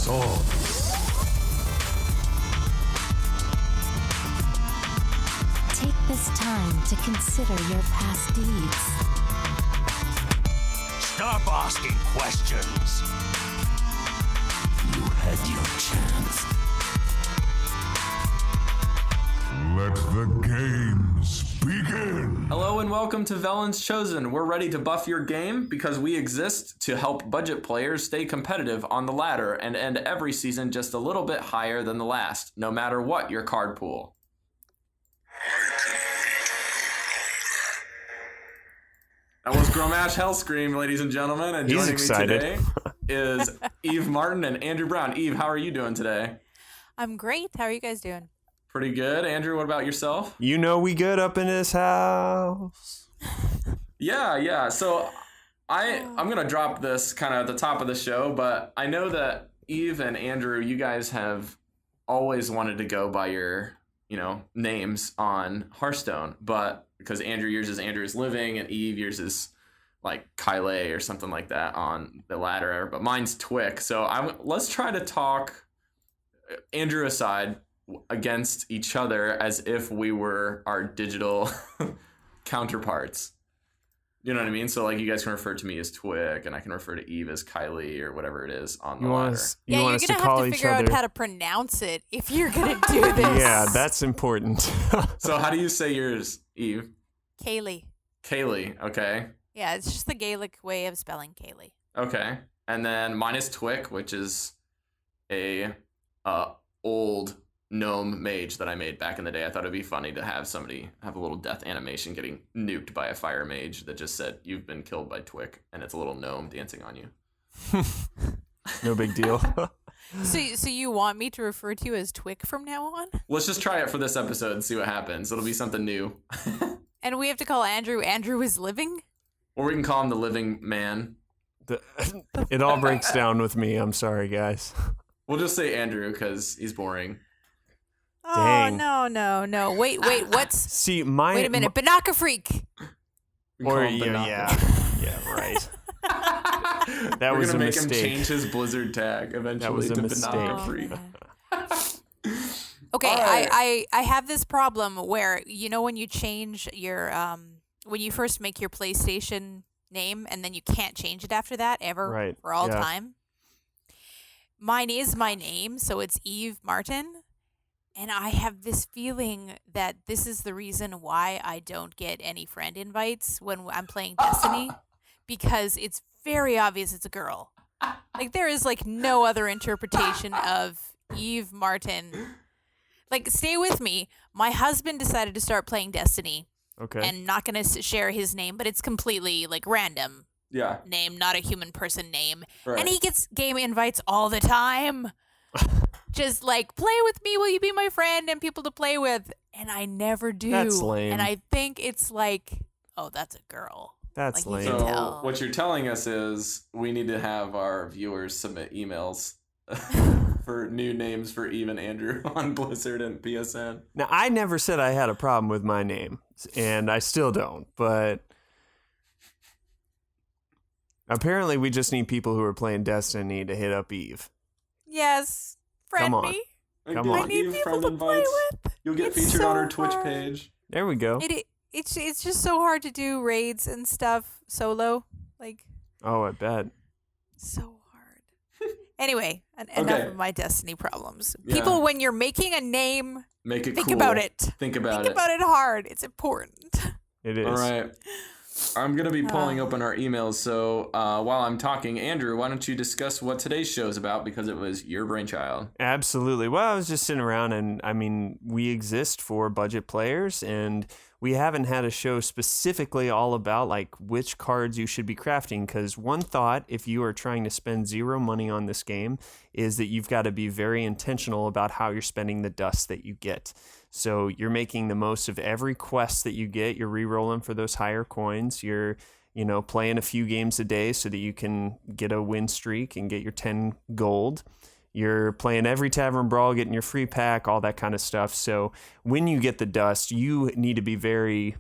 swords. Take this time to consider your past deeds. Stop asking questions. You had your chance. Let the games begin. Hello and welcome to Velen's Chosen. We're ready to buff your game because we exist to help budget players stay competitive on the ladder and end every season just a little bit higher than the last, no matter what your card pool. That was Gromash Hellscream, ladies and gentlemen, and He's joining excited. me today is Evemartyn and Andrew Brown. Eve, how are you doing today? I'm great. How are you guys doing? Pretty good. Andrew, what about yourself? You know we good up in this house. Yeah. So I'm going to drop this kind of at the top of the show, but I know that Eve and Andrew, you guys have always wanted to go by your, names on Hearthstone, but because Andrew, yours is Andrew's Living, and Eve, yours is like Kyle or something like that on the ladder, but mine's Twick. So let's try to talk, Andrew aside, against each other as if we were our digital counterparts. You know what I mean? So like you guys can refer to me as Twick, and I can refer to Eve as Kylie or whatever it is on the ladder. You want us to call each figure other out how to pronounce it if you're gonna do this. Yeah, that's important. So how do you say yours, Eve? Kaylee. Kaylee, okay. Yeah, it's just the Gaelic way of spelling Kaylee. Okay. And then mine is Twick, which is a old gnome mage that I made back in the day. I thought it'd be funny to have somebody have a little death animation getting nuked by a fire mage that just said, "You've been killed by Twick," and it's a little gnome dancing on you. No big deal. So you want me to refer to you as Twick from now on? Let's just try it for this episode and see what happens. It'll be something new. And we have to call Andrew is Living? Or we can call him the Living Man. It all breaks down with me. I'm sorry, guys. We'll just say Andrew because he's boring. Dang. Oh, no. Wait, what's... See, Wait a minute. BinacaFreak. We can call him Banaka. Yeah, right. That We're was gonna a make mistake. him change his Blizzard tag eventually That was a to mistake. BinacaFreak. Okay, All right. I have this problem where, when you change your, when you first make your PlayStation name and then you can't change it after that ever, Right, for all yeah. time. Mine is my name, so it's Evemartyn. And I have this feeling that this is the reason why I don't get any friend invites when I'm playing Destiny, because it's very obvious it's a girl. Like, there is, no other interpretation of Evemartyn. Like, stay with me. My husband decided to start playing Destiny. Okay. And not going to share his name, but it's completely, random Yeah. name, not a human person name. Right. And he gets game invites all the time. Just play with me, will you be my friend, and people to play with. And I never do. That's lame. And I think it's oh, that's a girl. That's you lame. can So tell. what you're telling us is we need to have our viewers submit emails for new names for Eve and Andrew on Blizzard and PSN. Now, I never said I had a problem with my name, and I still don't, but apparently we just need people who are playing Destiny to hit up Eve. Yes. Friend Come on. me. Come Get on. I need Eve people friend to play invites. with. You'll get It's featured so on her Twitch hard. page. There we go. It's just so hard to do raids and stuff solo. Oh, I bet. So hard. Anyway, enough Okay. of my Destiny problems. Yeah. People, when you're making a name, Make it think cool. about it. Think about Think it. about it hard. It's important. It is. All right. I'm going to be pulling open our emails. So while I'm talking, Andrew, why don't you discuss what today's show is about, because it was your brainchild. Absolutely. Well, I was just sitting around, and we exist for budget players, and we haven't had a show specifically all about which cards you should be crafting, because one thought, if you are trying to spend zero money on this game, is that you've got to be very intentional about how you're spending the dust that you get. So you're making the most of every quest that you get. You're re-rolling for those higher coins. You're, playing a few games a day so that you can get a win streak and get your 10 gold. You're playing every Tavern Brawl, getting your free pack, all that kind of stuff. So when you get the dust, you need to be very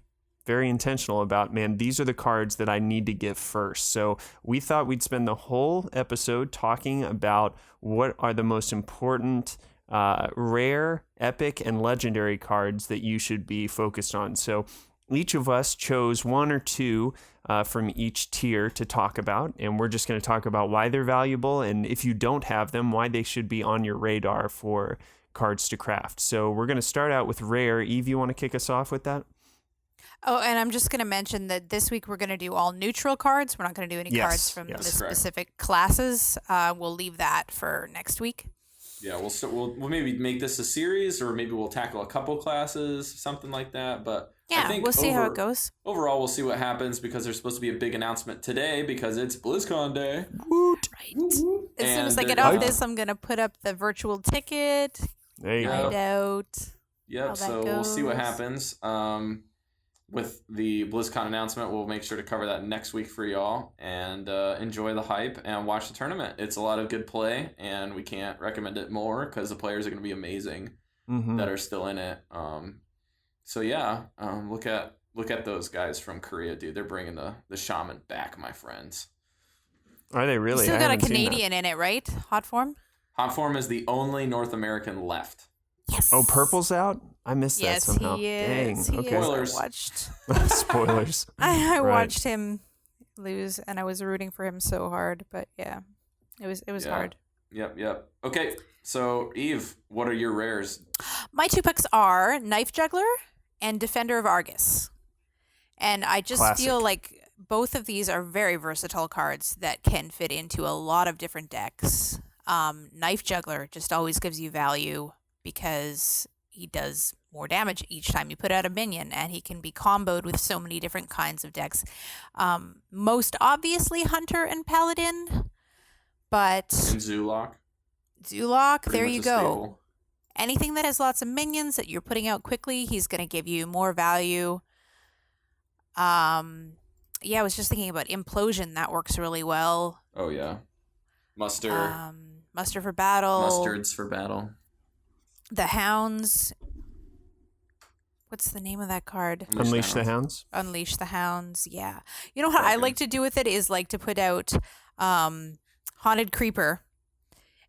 very intentional about, man, these are the cards that I need to get first. So we thought we'd spend the whole episode talking about what are the most important rare, epic, and legendary cards that you should be focused on. So each of us chose one or two from each tier to talk about, and we're just going to talk about why they're valuable, and if you don't have them, why they should be on your radar for cards to craft. So we're going to start out with rare. Eve, you want to kick us off with that? Oh, and I'm just going to mention that this week we're going to do all neutral cards. We're not going to do any cards from the specific classes. We'll leave that for next week. Yeah, we'll maybe make this a series, or maybe we'll tackle a couple classes, something like that. But yeah, I think we'll see how it goes. Overall, we'll see what happens, because there's supposed to be a big announcement today because it's BlizzCon Day. Woot! Right. As soon as I get off this, I'm going to put up the virtual ticket. There you find go. out. Yep. So we'll see what happens. With the BlizzCon announcement, we'll make sure to cover that next week for y'all, and enjoy the hype and watch the tournament. It's a lot of good play, and we can't recommend it more because the players are going to be amazing that are still in it. So yeah, look at those guys from Korea, dude. They're bringing the shaman back, my friends. Are they really? You still I got a haven't seen Canadian in it, right? Hot form? Hot form is the only North American left. Yes. Oh, Purple's out? I missed that somehow. He is. Dang. He Okay. is. I watched. Spoilers. I Right. watched him lose, and I was rooting for him so hard. But yeah, it was hard. Yep. Okay, so Eve, what are your rares? My two picks are Knife Juggler and Defender of Argus, and I just feel like both of these are very versatile cards that can fit into a lot of different decks. Knife Juggler just always gives you value because he does more damage each time you put out a minion, and he can be comboed with so many different kinds of decks. Most obviously Hunter and Paladin, but And Zulok. There you go. Staple. Anything that has lots of minions that you're putting out quickly, he's going to give you more value. Yeah, I was just thinking about Implosion. That works really well. Oh yeah. Muster. Muster for battle. Mustards for battle. The Hounds. What's the name of that card? Unleash the Hounds. Unleash the Hounds. Yeah. You know what I like to do with it is like to put out Haunted Creeper.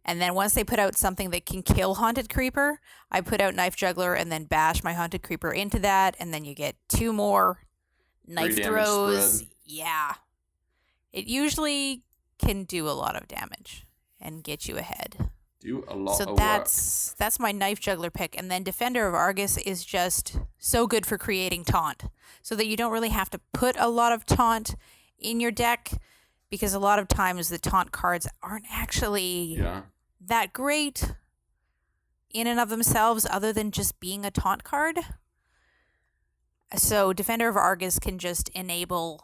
And then once they put out something that can kill Haunted Creeper, I put out Knife Juggler and then bash my Haunted Creeper into that, and then you get 2 more knife throws. Spread. Yeah. It usually can do a lot of damage and get you ahead. Do a lot So of that's my Knife Juggler pick. And then Defender of Argus is just so good for creating taunt, so that you don't really have to put a lot of taunt in your deck, because a lot of times the taunt cards aren't actually that great in and of themselves, other than just being a taunt card. So Defender of Argus can just enable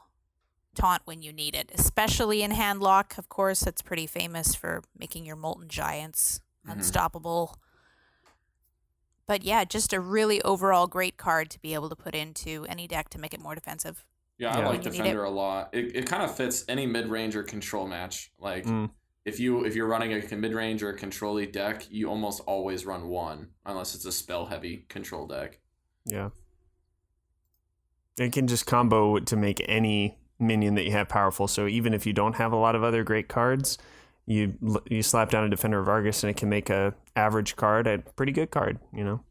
taunt when you need it, especially in Handlock. Of course, that's pretty famous for making your Molten Giants unstoppable. But yeah, just a really overall great card to be able to put into any deck to make it more defensive. Yeah, I like Defender a lot. It kind of fits any mid-range or control match. Like if you're running a mid-range or a control-y deck, you almost always run one, unless it's a spell-heavy control deck. Yeah. It can just combo to make any minion that you have powerful. So even if you don't have a lot of other great cards, you slap down a Defender of Argus and it can make a average card a pretty good card, you know?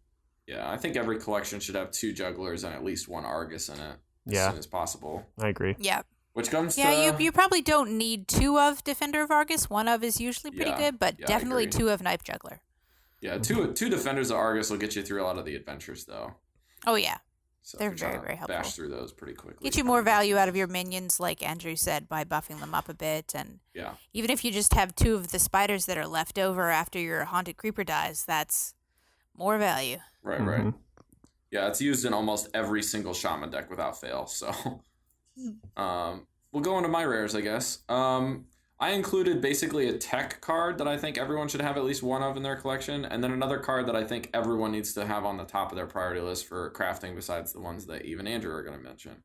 Yeah, I think every collection should have 2 jugglers and at least 1 Argus in it as soon as possible. I agree. Yeah. Which comes to... you probably don't need 2 of Defender of Argus. 1 of is usually pretty good, but definitely 2 of Knife Juggler. Yeah, two Defenders of Argus will get you through a lot of the adventures, though. Oh, yeah. So they're very, very helpful. Bash through those pretty quickly. Get you more value out of your minions, like Andrew said, by buffing them up a bit. And even if you just have 2 of the spiders that are left over after your Haunted Creeper dies, that's more value. Right. Yeah, it's used in almost every single Shaman deck without fail. So we'll go into my rares, I guess. I included basically a tech card that I think everyone should have at least 1 of in their collection, and then another card that I think everyone needs to have on the top of their priority list for crafting besides the ones that Eve and Andrew are going to mention,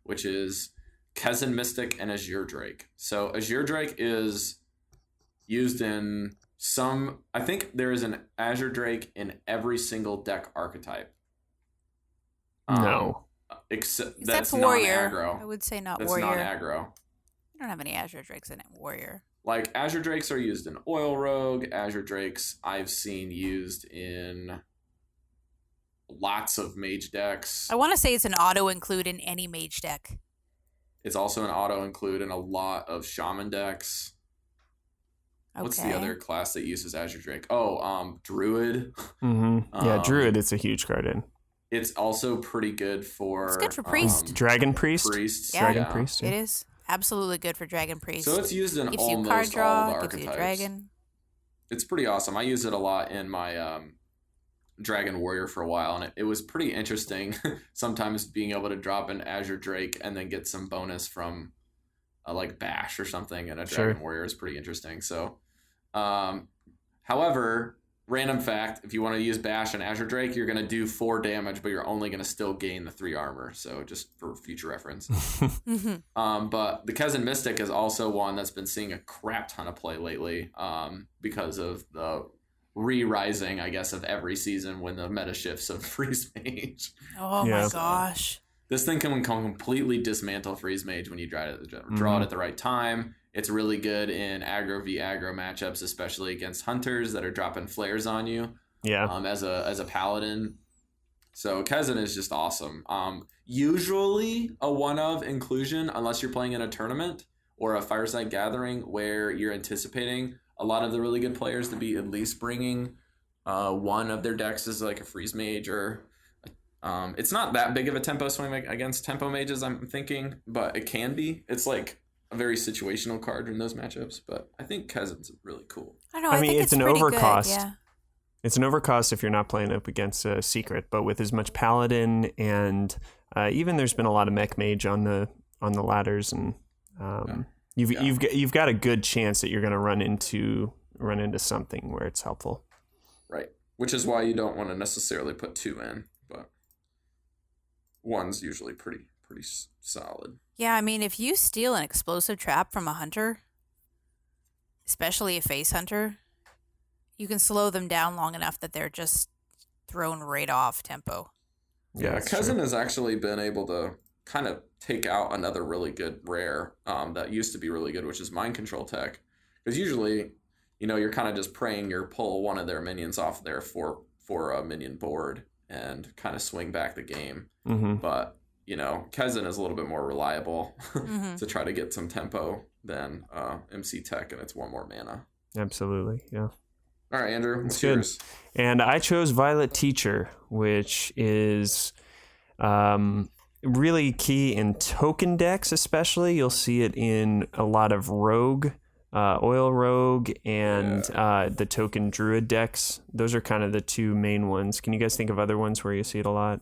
which is Kezan Mystic and Azure Drake. So Azure Drake is used in I think there is an Azure Drake in every single deck archetype. No. Except Except that's warrior. non-aggro. I would say not That's warrior. non-aggro. I don't have any Azure Drakes in it. Warrior. Like Azure Drakes are used in Oil Rogue. Azure Drakes I've seen used in lots of mage decks. I want to say it's an auto include in any mage deck. It's also an auto include in a lot of shaman decks. Okay. What's the other class that uses Azure Drake? Oh, Druid. Yeah, Druid. It's a huge card in. It's also pretty good for. It's good for priest. Dragon Priest. Priests. Yeah. Dragon Priest. It is absolutely good for Dragon Priest. So it's used in gives you almost card all draw, the gives archetypes. you dragon. It's pretty awesome. I use it a lot in my Dragon Warrior for a while, and it was pretty interesting. Sometimes being able to drop an Azure Drake and then get some bonus from like Bash or something, and a Dragon Warrior is pretty interesting. So, however, random fact: if you want to use Bash and Azure Drake, you're going to do 4 damage, but you're only going to still gain the 3 armor. So just for future reference. But the Kezan Mystic is also one that's been seeing a crap ton of play lately, because of the re-rising, I guess, of every season when the meta shifts of Freeze Mage. Oh my gosh. This thing can completely dismantle Freeze Mage when you draw it at the right time. It's really good in aggro v aggro matchups, especially against hunters that are dropping flares on you. Yeah. As a paladin. So Kezan is just awesome. Usually a one of inclusion, unless you're playing in a tournament or a fireside gathering where you're anticipating a lot of the really good players to be at least bringing one of their decks as like a Freeze Mage, or it's not that big of a tempo swing against tempo mages, I'm thinking, but it can be. It's like a very situational card in those matchups, but I think Kezan's really cool. I don't know. I mean, think it's an pretty overcost. Good, yeah. It's an overcost if you're not playing up against a secret, but with as much paladin and even there's been a lot of mech mage on the ladders, and you've got a good chance that you're going to run into something where it's helpful. Right, which is why you don't want to necessarily put 2 in, but 1's usually pretty solid. Yeah, I mean, if you steal an explosive trap from a hunter, especially a face hunter, you can slow them down long enough that they're just thrown right off tempo. Yeah, Kezan has actually been able to kind of take out another really good rare that used to be really good, which is Mind Control Tech. Because usually, you're kind of just praying you pull one of their minions off there for a minion board and kind of swing back the game. Mm-hmm. But, Kezan is a little bit more reliable to try to get some tempo than MC Tech, and it's 1 more mana. Absolutely, yeah. All right, Andrew, what's good. yours? And I chose Violet Teacher, which is really key in token decks, especially. You'll see it in a lot of rogue, oil rogue, and the token druid decks. Those are kind of the 2 main ones. Can you guys think of other ones where you see it a lot?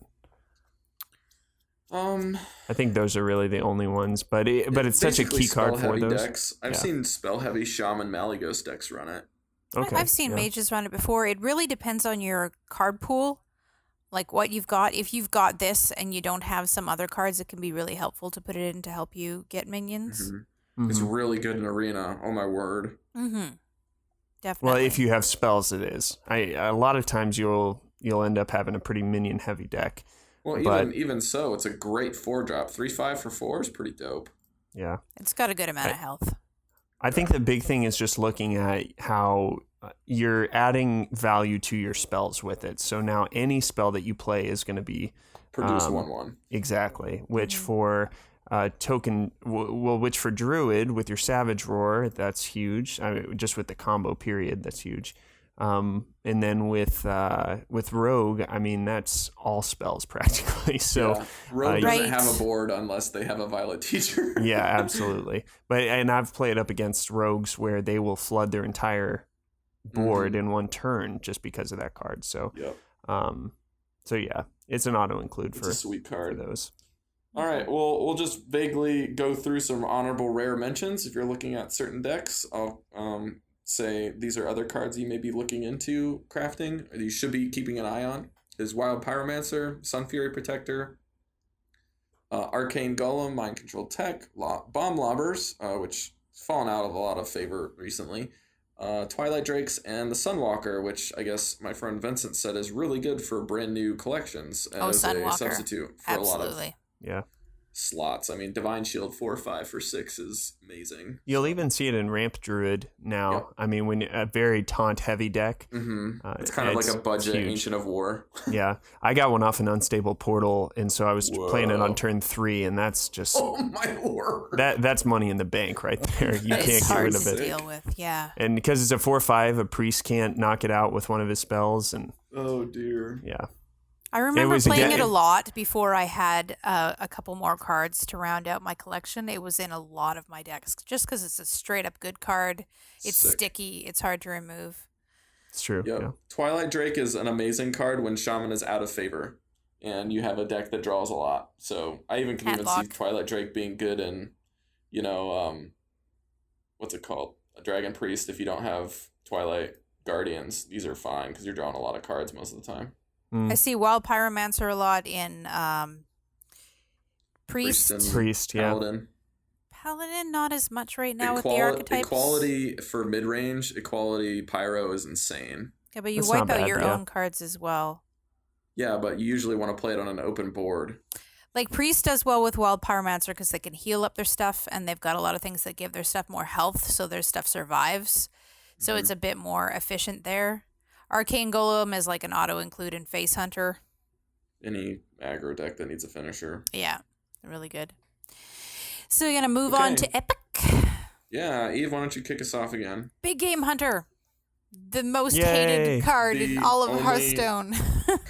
I think those are really the only ones, but it's such a key card for those decks. I've seen spell heavy Shaman Malygos decks run it. Okay, I've seen mages run it before. It really depends on your card pool, like what you've got. If you've got this and you don't have some other cards, it can be really helpful to put it in to help you get minions. Mm-hmm. It's really good in arena. Oh my word. Mm-hmm. Definitely. Well, if you have spells, it is. A lot of times you'll end up having a pretty minion heavy deck. Well, even so, it's a great 4-drop. 3/5 for 4 is pretty dope. Yeah, it's got a good amount of health. I think the big thing is just looking at how you're adding value to your spells with it. So now any spell that you play is going to be produce 1/1. Exactly. Which for which for Druid with your Savage Roar, that's huge. I mean, just with the combo period, that's huge. And then with Rogue, I mean, that's all spells practically. So Rogue doesn't have a board unless they have a Violet Teacher. Yeah, absolutely. And I've played up against Rogues where they will flood their entire board in one turn just because of that card. So, so yeah, it's an auto include for a sweet card for those. All right, well, we'll just vaguely go through some honorable rare mentions. If you're looking at certain decks, I'll say these are other cards you may be looking into crafting, or you should be keeping an eye on. Is Wild Pyromancer, Sun Fury Protector, Arcane Golem, Mind Control Tech, Bomb Lobbers, which has fallen out of a lot of favor recently, Twilight Drakes, and the Sunwalker, which I guess my friend Vincent said is really good for brand new collections as a substitute for a lot of Yeah. slots. I mean, Divine Shield 4, 5 for 6 is amazing. You'll even see it in Ramp Druid now. Yep. I mean, when a very taunt heavy deck. It's kind of like a budget huge. Ancient of War. Yeah, I got one off an unstable portal, and so I was playing it on turn 3, and that's just Oh my lord! that's money in the bank right there. You can't It's get hard rid of to it. deal with, yeah. And because it's a 4/5, a priest can't knock it out with one of his spells, and Oh dear. yeah. I remember was playing again- it a lot before I had a couple more cards to round out my collection. It was in a lot of my decks just because it's a straight up good card. It's Sick. sticky. It's hard to remove. It's true. Yep. Yeah. Twilight Drake is an amazing card when Shaman is out of favor, and you have a deck that draws a lot. So I even can even see Handlock. Twilight Drake being good in, what's it called? A Dragon Priest. If you don't have Twilight Guardians, these are fine because you're drawing a lot of cards most of the time. I see Wild Pyromancer a lot in Priest. and Priest, yeah. Paladin. Paladin, not as much right now with the archetypes. Equality for mid range. Equality Pyro is insane. Yeah, but you That's wipe not out bad, your yeah. own cards as well. Yeah, but you usually want to play it on an open board. Like Priest does well with Wild Pyromancer because they can heal up their stuff, and they've got a lot of things that give their stuff more health, so their stuff survives. So it's a bit more efficient there. Arcane Golem is like an auto include in Face Hunter. Any aggro deck that needs a finisher. Yeah, really good. So we're gonna move on Okay. to Epic. Yeah, Eve, why don't you kick us off again? Big Game Hunter, the most Yay. hated card in The all of only Hearthstone.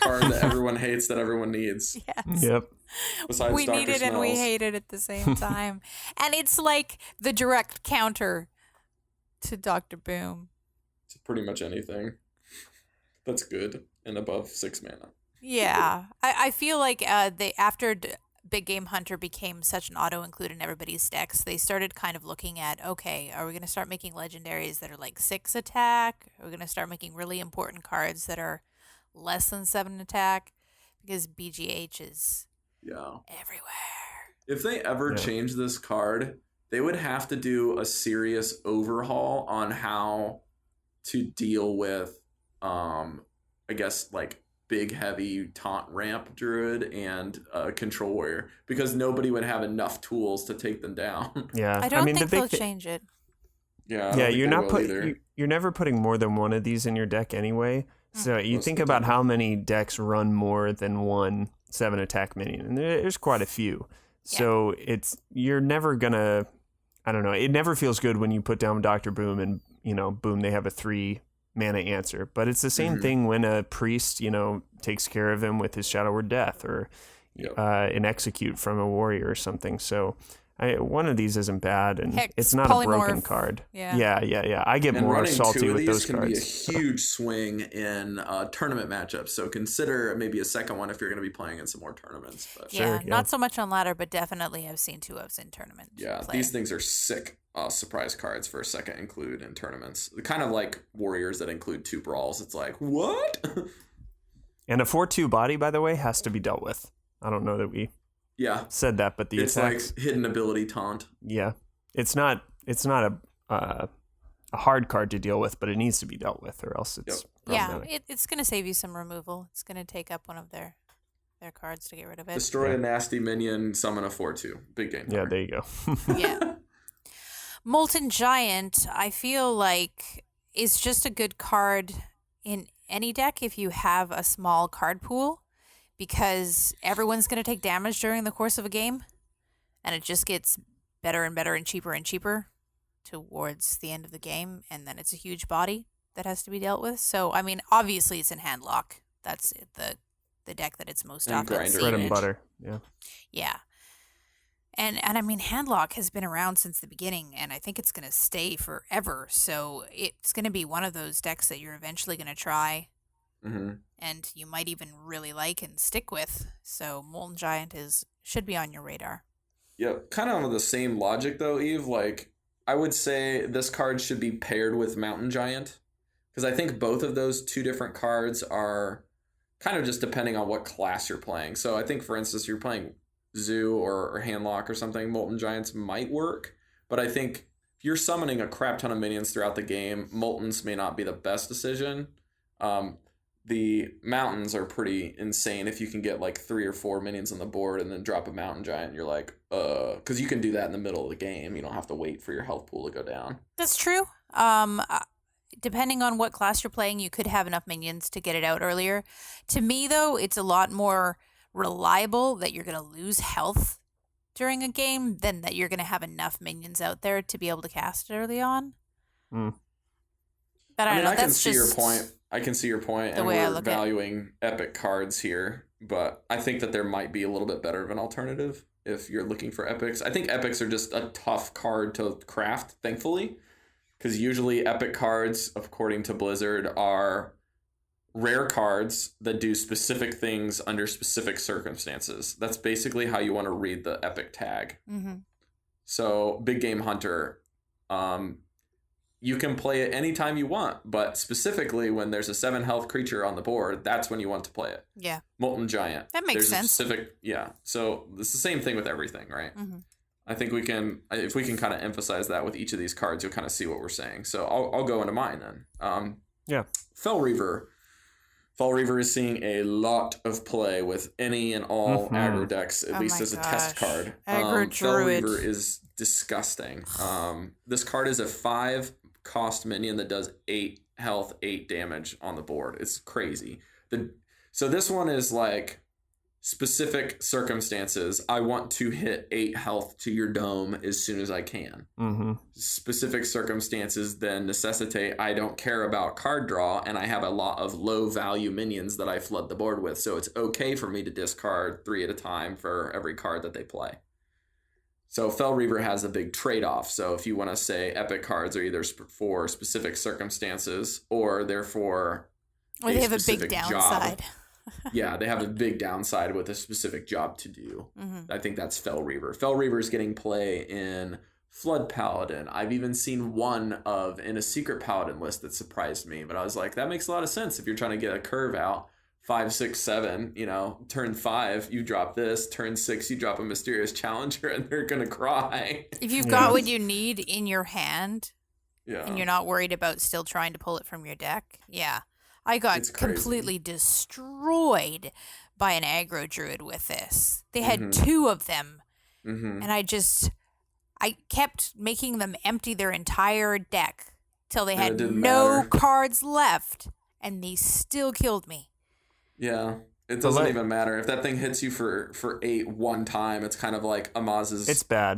Card that everyone hates that everyone needs. Yes. Yep. Besides We Dr. need it and we Smells. hate it at the same time. And it's like the direct counter to Dr. Boom. To pretty much anything that's good and above 6 mana. Yeah. I feel like Big Game Hunter became such an auto include in everybody's decks, they started kind of looking at, okay, are we going to start making legendaries that are like 6 attack? Are we going to start making really important cards that are less than 7 attack? Because BGH is Yeah. everywhere. If they ever Yeah. change this card, they would have to do a serious overhaul on how to deal with, I guess, like big, heavy taunt ramp druid and control warrior, because nobody would have enough tools to take them down. Yeah. I don't mean, think the they'll big thi- change it. Yeah, I don't Yeah, think you're they not will putting either. you're never putting more than one of these in your deck anyway. So you Most think of the about time. how many decks run more than one 7 attack minion, and there's quite a few. So you're never gonna, I don't know. It never feels good when you put down Dr. Boom and boom, they have a 3 mana answer. But it's the same thing when a priest takes care of him with his Shadow Word Death or Yep. an execute from a warrior or something. So. One of these isn't bad, and Hex, it's not a broken polymorph. card. Yeah. Yeah. I get And more running salty 2 of with these those can cards. be a huge swing in tournament matchups. So consider maybe a second one if you're going to be playing in some more tournaments. But Yeah, Sure, not so much on ladder, but definitely have seen 2-ofs in tournament. yeah, play. these things are sick surprise cards for a second include in tournaments. Kind of like warriors that include 2 brawls. It's like, what? And a 4/2 body, by the way, has to be dealt with. I don't know that we Yeah. said that, but the It's attacks, like hidden ability taunt. yeah, it's not a hard card to deal with, but it needs to be dealt with, or else it's Yeah, problematic. it's going to save you some removal. It's going to take up one of their cards to get rid of it. Destroy a nasty minion, summon a 4/2. Big game. Yeah, card. there you go. Yeah. Molten Giant, I feel like, is just a good card in any deck if you have a small card pool, because everyone's going to take damage during the course of a game, and it just gets better and better and cheaper towards the end of the game, and then it's a huge body that has to be dealt with. So, I mean, obviously it's in Handlock. That's the deck that it's most And often Grinder seen Bread and in. butter. Yeah. Yeah. And I mean, Handlock has been around since the beginning, and I think it's going to stay forever. So it's going to be one of those decks that you're eventually going to try, Mm-hmm. and you might even really like and stick with. So Molten Giant should be on your radar. Yeah, kind of on the same logic though, Eve. Like, I would say this card should be paired with Mountain Giant, because I think both of those 2 different cards are kind of just depending on what class you're playing. So I think, for instance, you're playing Zoo or Handlock or something, Molten Giants might work, but I think you're summoning a crap ton of minions throughout the game, Moltons may not be the best decision. The mountains are pretty insane if you can get like 3 or 4 minions on the board and then drop a mountain giant. You're like, because you can do that in the middle of the game. You don't have to wait for your health pool to go down. That's true. Depending on what class you're playing, you could have enough minions to get it out earlier. To me, though, it's a lot more reliable that you're going to lose health during a game than that you're going to have enough minions out there to be able to cast it early on. Mm. But I don't know. I can see your point. I can see your point, and we're valuing epic cards here, but I think that there might be a little bit better of an alternative if you're looking for epics. I think epics are just a tough card to craft, thankfully, because usually epic cards, according to Blizzard, are rare cards that do specific things under specific circumstances. That's basically how you want to read the epic tag. Mm-hmm. So, Big Game Hunter, you can play it anytime you want, but specifically when there's a 7 health creature on the board, that's when you want to play it. Yeah. Molten Giant. That makes sense. So it's the same thing with everything, right? Mm-hmm. I think if we can kind of emphasize that with each of these cards, you'll kind of see what we're saying. So I'll go into mine then. Yeah. Fel Reaver. Fel Reaver is seeing a lot of play with any and all aggro decks, at least as a test card. Aggro Fel Druid. Reaver is disgusting. This card is a 5-cost minion that does 8 health, 8 damage on the board. It's crazy. So this one is like specific circumstances. I want to hit 8 health to your dome as soon as I can. Mm-hmm. Specific circumstances then necessitate I don't care about card draw, and I have a lot of low value minions that I flood the board with. So it's okay for me to discard 3 at a time for every card that they play. So Fel Reaver has a big trade-off. So if you want to say epic cards are either for specific circumstances or they're for or they have a big downside. Yeah, they have a big downside with a specific job to do. Mm-hmm. I think that's Fel Reaver. Fel Reaver is getting play in Flood Paladin. I've even seen one in a Secret Paladin list that surprised me, but I was like, that makes a lot of sense if you're trying to get a curve out. 5, 6, 7, turn 5, you drop this, turn 6, you drop a Mysterious Challenger, and they're going to cry. If you've got what you need in your hand, yeah, and you're not worried about still trying to pull it from your deck, yeah. I got completely destroyed by an aggro druid with this. They had 2 of them, and I kept making them empty their entire deck till they had no cards left, and they still killed me. Yeah, it doesn't even matter. If that thing hits you for 8 one time, it's kind of like Amaz's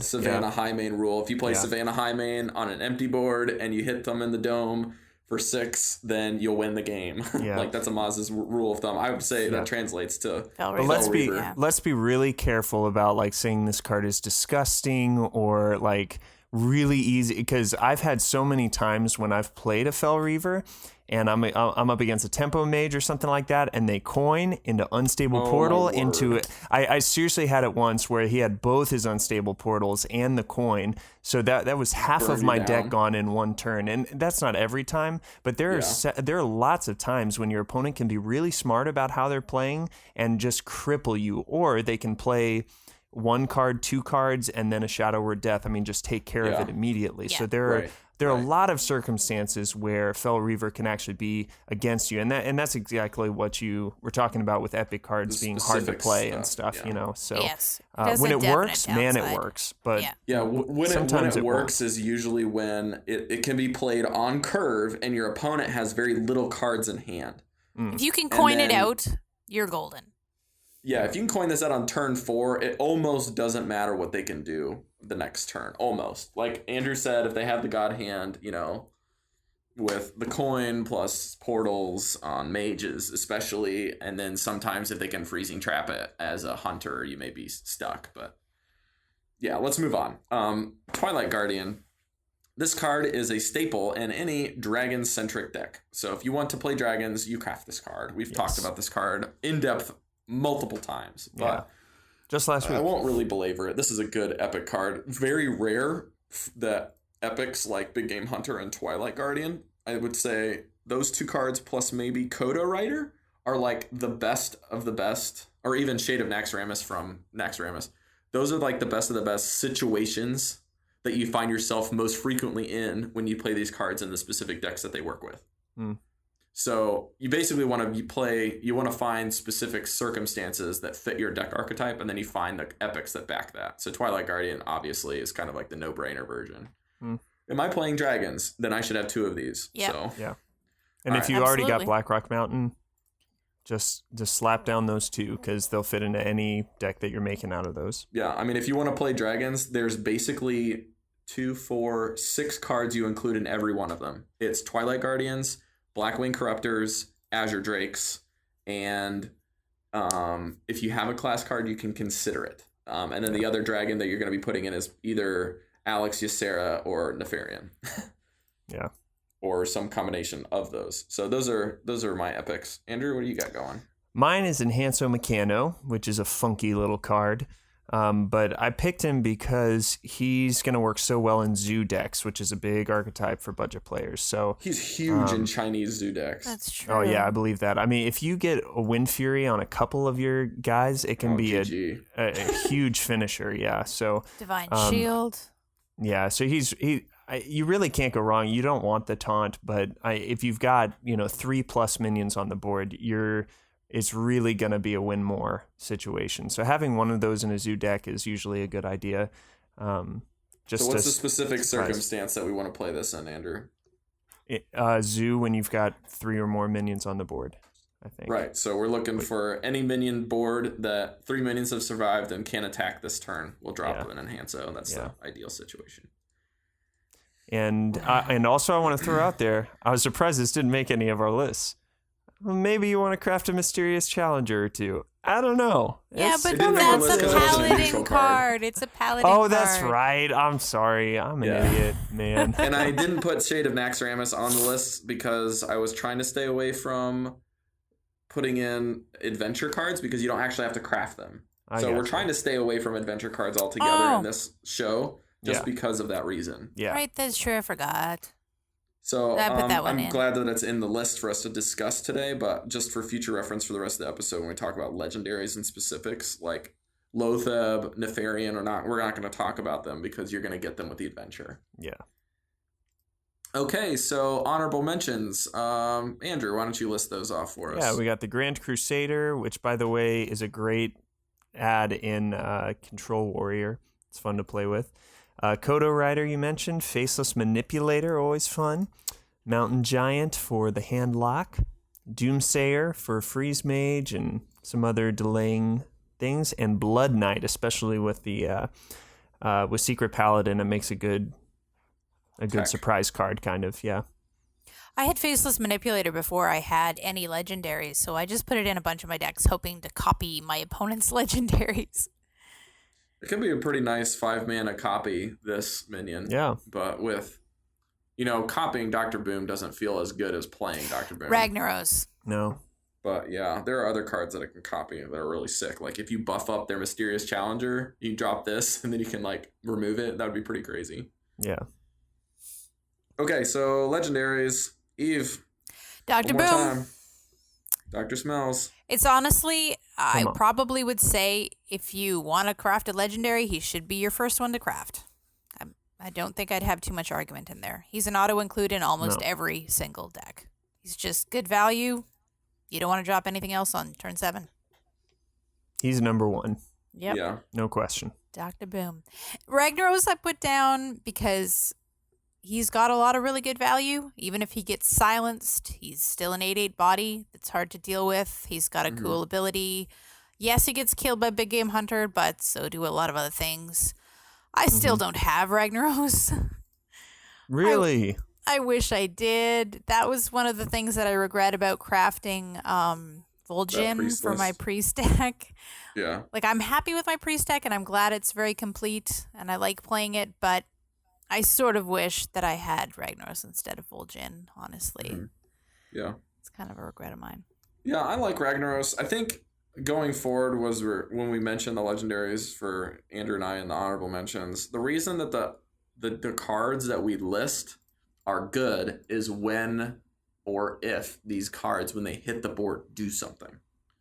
Savannah High Main rule. If you play Savannah High Main on an empty board and you hit them in the dome for 6, then you'll win the game. Yeah. Like that's Amaz's rule of thumb. I would say that translates to Fel But Reaver. let's be really careful about like saying this card is disgusting or like really easy, because I've had so many times when I've played a Fel Reaver and I'm up against a Tempo Mage or something like that, and they coin into Unstable Portal into it. I seriously had it once where he had both his Unstable Portals and the coin, so that was half of my deck gone in one turn, and that's not every time, but there are lots of times when your opponent can be really smart about how they're playing and just cripple you, or they can play 1 card, 2 cards, and then a Shadow Word Death. I mean, just take care of it immediately. Yeah. So there are a lot of circumstances where Fel Reaver can actually be against you, and that's exactly what you were talking about with epic cards being hard to play and stuff. So when it works, man, it works. But when it works is usually when it can be played on curve and your opponent has very little cards in hand. If you can coin it out, you're golden. Yeah, if you can coin this out on turn 4, it almost doesn't matter what they can do the next turn. Almost. Like Andrew said, if they have the God Hand, with the coin plus portals on mages especially, and then sometimes if they can freezing trap it as a hunter, you may be stuck. But yeah, let's move on. Twilight Guardian. This card is a staple in any dragon-centric deck. So if you want to play dragons, you craft this card. We've talked about this card in depth multiple times, but just last week. I won't really belabor it. This is a good epic card. Very rare that epics like Big Game Hunter and Twilight Guardian, I would say those 2 cards plus maybe Coda Rider are like the best of the best, or even Shade of Naxxramas from Naxxramas. Those are like the best of the best situations that you find yourself most frequently in when you play these cards in the specific decks that they work with. So you basically want to find specific circumstances that fit your deck archetype, and then you find the epics that back that. So Twilight Guardian obviously is kind of like the no-brainer version. Am I playing dragons? Then I should have 2 of these. Yep. So Yeah. And if right. you already got Absolutely. Blackrock Mountain, just slap down those 2 because they'll fit into any deck that you're making out of those. yeah, I mean, if you want to play dragons, there's basically 2, 4, 6 cards you include in every one of them. It's Twilight Guardians, Blackwing Corruptors, Azure Drakes, and if you have a class card, you can consider it. And then the other dragon that you're going to be putting in is either Alex Ysera or Nefarian. Yeah. Or some combination of those. So those are my epics. Andrew, what do you got going? Mine is Enhanso Meccano, which is a funky little card. But I picked him because he's going to work so well in Zoo decks, which is a big archetype for budget players. So He's huge in Chinese Zoo decks. That's true. oh yeah, I believe that. I mean, if you get a Wind Fury on a couple of your guys, it can be GG. a huge finisher. Yeah. So Divine Shield. yeah, so you really can't go wrong. You don't want the taunt, but if you've got 3+ minions on the board, it's really going to be a win more situation. So having one of those in a Zoo deck is usually a good idea. So what's the specific circumstance that we want to play this in, Andrew? Zoo when you've got 3 or more minions on the board, I think. Right. So we're looking for any minion board that 3 minions have survived and can attack this turn. We'll drop an Enhanso, and that's the ideal situation. And also I want to throw out there, I was surprised this didn't make any of our lists. Well, maybe you want to craft a mysterious challenger or 2. I don't know. Yeah, but didn't make our that's list a 'cause it was a paladin neutral card. card. It's a paladin Oh, card. that's right. I'm sorry. I'm an idiot, man. And I didn't put Shade of Naxxramas on the list because I was trying to stay away from putting in adventure cards because you don't actually have to craft them. So we're trying to stay away from adventure cards altogether in this show just because of that reason. Yeah. Right, that's true. I forgot. So I put that one I'm in. glad that it's in the list for us to discuss today, but just for future reference for the rest of the episode, when we talk about legendaries and specifics like Lotheb, Nefarian or not, we're not going to talk about them because you're going to get them with the adventure. Yeah. Okay, so honorable mentions. Andrew, why don't you list those off for us? Yeah, we got the Grand Crusader, which, by the way, is a great add in Control Warrior. It's fun to play with. Kodo Rider, you mentioned. Faceless Manipulator, always fun. Mountain Giant for the hand lock. Doomsayer for Freeze Mage and some other delaying things. And Blood Knight, especially with the with Secret Paladin, it makes a good surprise card, kind of. Yeah. I had Faceless Manipulator before I had any legendaries, so I just put it in a bunch of my decks, hoping to copy my opponent's legendaries. It can be a pretty nice 5-mana copy, this minion. Yeah. But with, copying Dr. Boom doesn't feel as good as playing Dr. Boom. Ragnaros. No. But yeah, there are other cards that it can copy that are really sick. Like if you buff up their Mysterious Challenger, you drop this and then you can remove it. That would be pretty crazy. Yeah. Okay, so legendaries. Eve. Dr. One more Boom. time. Dr. Smells. It's honestly, I on. probably would say if you want to craft a legendary, he should be your first one to craft. I don't think I'd have too much argument in there. He's an auto-include in almost every single deck. He's just good value. You don't want to drop anything else on turn 7. He's number 1. Yep. Yeah. No question. Dr. Boom. Ragnaros I put down because he's got a lot of really good value. Even if he gets silenced, he's still an 8/8 body that's hard to deal with. He's got a cool ability. Yes, he gets killed by Big Game Hunter, but so do a lot of other things. I still don't have Ragnaros. Really? I wish I did. That was one of the things that I regret about crafting Vol'jin for my priest deck. Yeah. I'm happy with my priest deck, and I'm glad it's very complete, and I like playing it, but I sort of wish that I had Ragnaros instead of Vol'jin, honestly. Yeah. It's kind of a regret of mine. Yeah, I like Ragnaros. I think going forward was when we mentioned the legendaries for Andrew and I in the honorable mentions. The reason that the cards that we list are good is when or if these cards, when they hit the board, do something.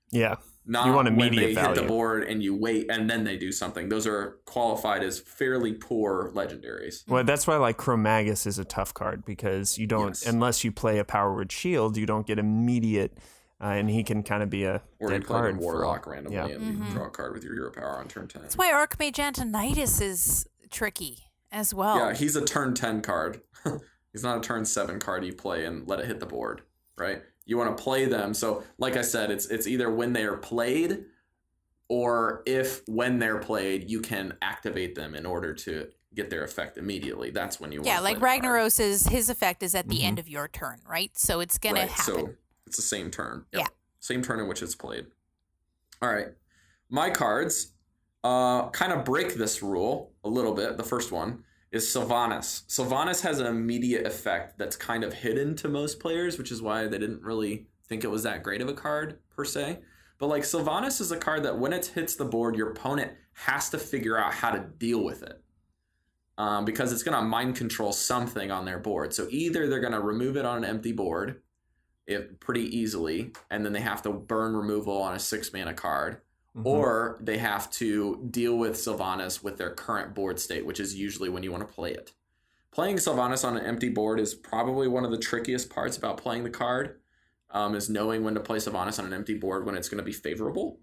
Yeah. Not You want when immediate they hit value. the board and you wait and then they do something. Those are qualified as fairly poor legendaries. Well, that's why like Chromagus is a tough card because you don't, Yes. unless you play a Power Word Shield, you don't get immediate, and he can kind of be a Or you dead play card. the Warlock randomly yeah. and you draw a card with your hero power on turn 10. That's why Archmage Antonidas is tricky as well. Yeah, he's a turn 10 card. He's not a turn 7 card you play and let it hit the board, right? You want to play them. So, like I said, it's either when they are played or if when they're played, you can activate them in order to get their effect immediately. That's when you want to play like the card. Ragnaros his effect is at the end of your turn, right? So it's going to happen. So it's the same turn. Yep. Yeah. Same turn in which it's played. All right. My cards kind of break this rule a little bit. The first one is Sylvanas. Sylvanas has an immediate effect that's kind of hidden to most players, which is why they didn't really think it was that great of a card per se. But like Sylvanas is a card that when it hits the board, your opponent has to figure out how to deal with it. Because it's going to mind control something on their board. So either they're going to remove it on an empty board pretty easily, and then they have to burn removal on a 6-mana card, or they have to deal with Sylvanas with their current board state, which is usually when you want to play it. Playing Sylvanas on an empty board is probably one of the trickiest parts about playing the card, is knowing when to play Sylvanas on an empty board when it's going to be favorable.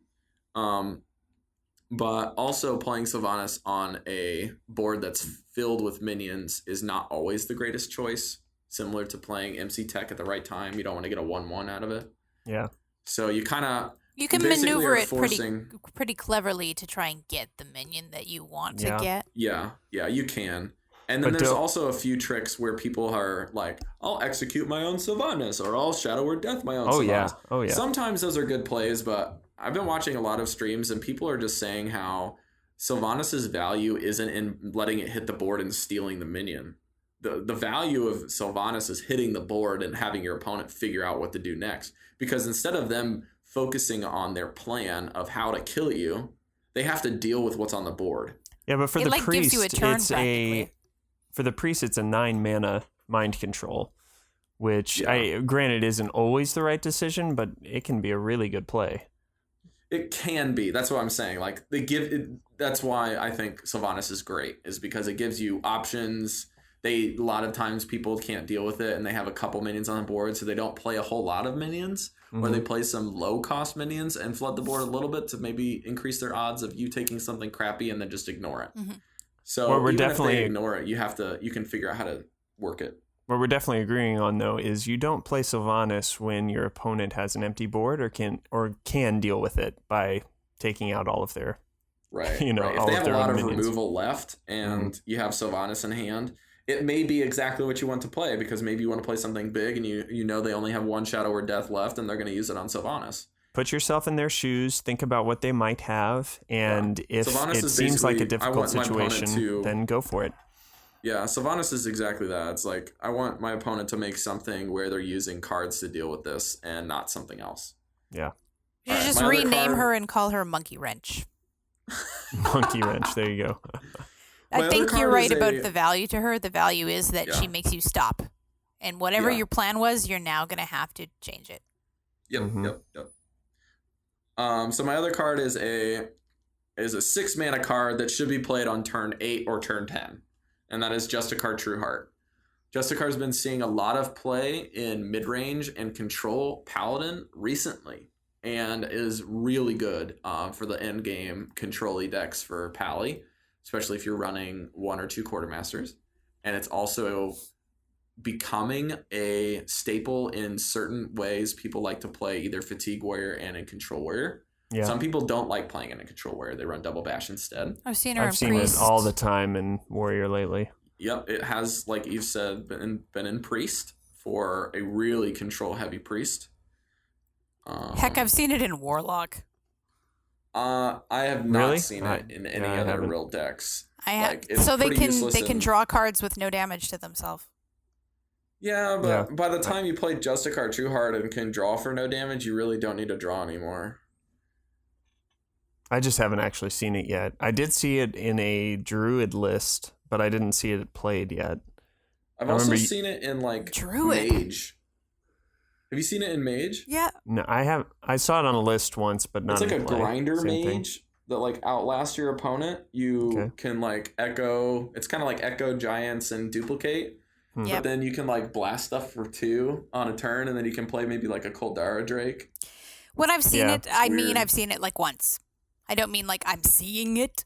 But also playing Sylvanas on a board that's filled with minions is not always the greatest choice. Similar to playing MC Tech at the right time. You don't want to get a 1/1 out of it. Yeah. So you kind of... You can basically maneuver are it forcing... pretty cleverly to try and get the minion that you want Yeah. to get. Yeah, you can. And then But there's don't- also a few tricks where people are like, I'll execute my own Sylvanas, or I'll Shadow Word Death my own Oh, Sylvanas. yeah. Oh, yeah. Sometimes those are good plays, but I've been watching a lot of streams and people are just saying how Sylvanas' value isn't in letting it hit the board and stealing the minion. The value of Sylvanas is hitting the board and having your opponent figure out what to do next. Because instead of them focusing on their plan of how to kill you, they have to deal with what's on the board. Yeah, but for It, the like, priest, gives you a turn, it's practically. for the priest, it's a 9-mana mind control, which Yeah. granted isn't always the right decision, but it can be a really good play. It can be. That's what I'm saying. Like they give it. That's why I think Sylvanas is great, is because it gives you options. A lot of times people can't deal with it and they have a couple minions on the board, so they don't play a whole lot of minions, or they play some low cost minions and flood the board a little bit to maybe increase their odds of you taking something crappy and then just ignore it. So Well, we're even if definitely- they ignore it, you can figure out how to work it. What we're definitely agreeing on, though, is you don't play Sylvanas when your opponent has an empty board or can deal with it by taking out all of their... Right. You know, right. If all they of have a their lot own of minions. removal left and you have Sylvanas in hand, it may be exactly what you want to play, because maybe you want to play something big and you know they only have one Shadow Word Death left and they're going to use it on Sylvanas. Put yourself in their shoes, think about what they might have, and if Sylvanas it is seems like a basically, I difficult want my opponent situation, to- then go for it. Yeah, Sylvanas is exactly that. It's like, I want my opponent to make something where they're using cards to deal with this and not something else. Yeah. You All right, just my other rename card- her and call her Monkey Wrench. Monkey wrench, there you go. My I other think you're card right is about a- the value to her. The value is that Yeah. she makes you stop. And whatever Yeah. your plan was, you're now going to have to change it. Yep. So my other card is a 6-mana card that should be played on turn 8 or turn 10. And that is Justicar Trueheart. Justicar's been seeing a lot of play in mid-range and control Paladin recently, and is really good for the end game control-y decks for Pally, especially if you're running 1 or 2 Quartermasters. And it's also becoming a staple in certain ways people like to play either Fatigue Warrior and in Control Warrior. Yeah. Some people don't like playing in a Control Warrior. They run Double Bash instead. I've seen her I've in seen Priest. it all the time in Warrior lately. Yep, it has, like Eve said, been in Priest for a really control-heavy Priest. Heck, I've seen it in Warlock. I have not Really? seen it in any I other haven't. real decks. I have, Like, it's so they pretty can useless they can in- draw cards with no damage to themselves. Yeah, but Yeah. by the time you play Justicar Trueheart and can draw for no damage, you really don't need to draw anymore. I just haven't actually seen it yet. I did see it in a Druid list, but I didn't see it played yet. I've I also remember you- seen it in like Druid. Mage. Have you seen it in Mage? Yeah. No, I saw it on a list once, but not It's like in a play. grinder Same thing. mage that like outlasts your opponent. You can like echo. It's kind of like echo giants and duplicate. Yep. But then you can like blast stuff for 2 on a turn, and then you can play maybe like a Koldara Drake. When I've seen it, I mean weird. I've seen it like once. I don't mean like I'm seeing it.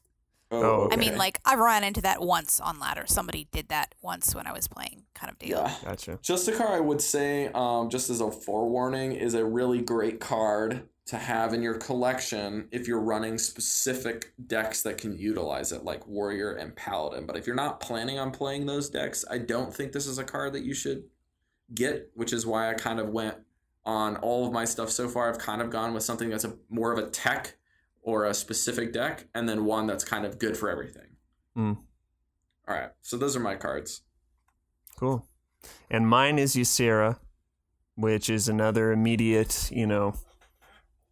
Oh, I mean like I ran into that once on ladder. Somebody did that once when I was playing, kind of deal. Yeah. Gotcha. Justicar, I would say, just as a forewarning, is a really great card to have in your collection if you're running specific decks that can utilize it, like Warrior and Paladin. But if you're not planning on playing those decks, I don't think this is a card that you should get, which is why I kind of went on all of my stuff so far. I've kind of gone with something that's more of a tech or a specific deck, and then one that's kind of good for everything. All right, so those are my cards. Cool. And mine is Ysera, which is another immediate,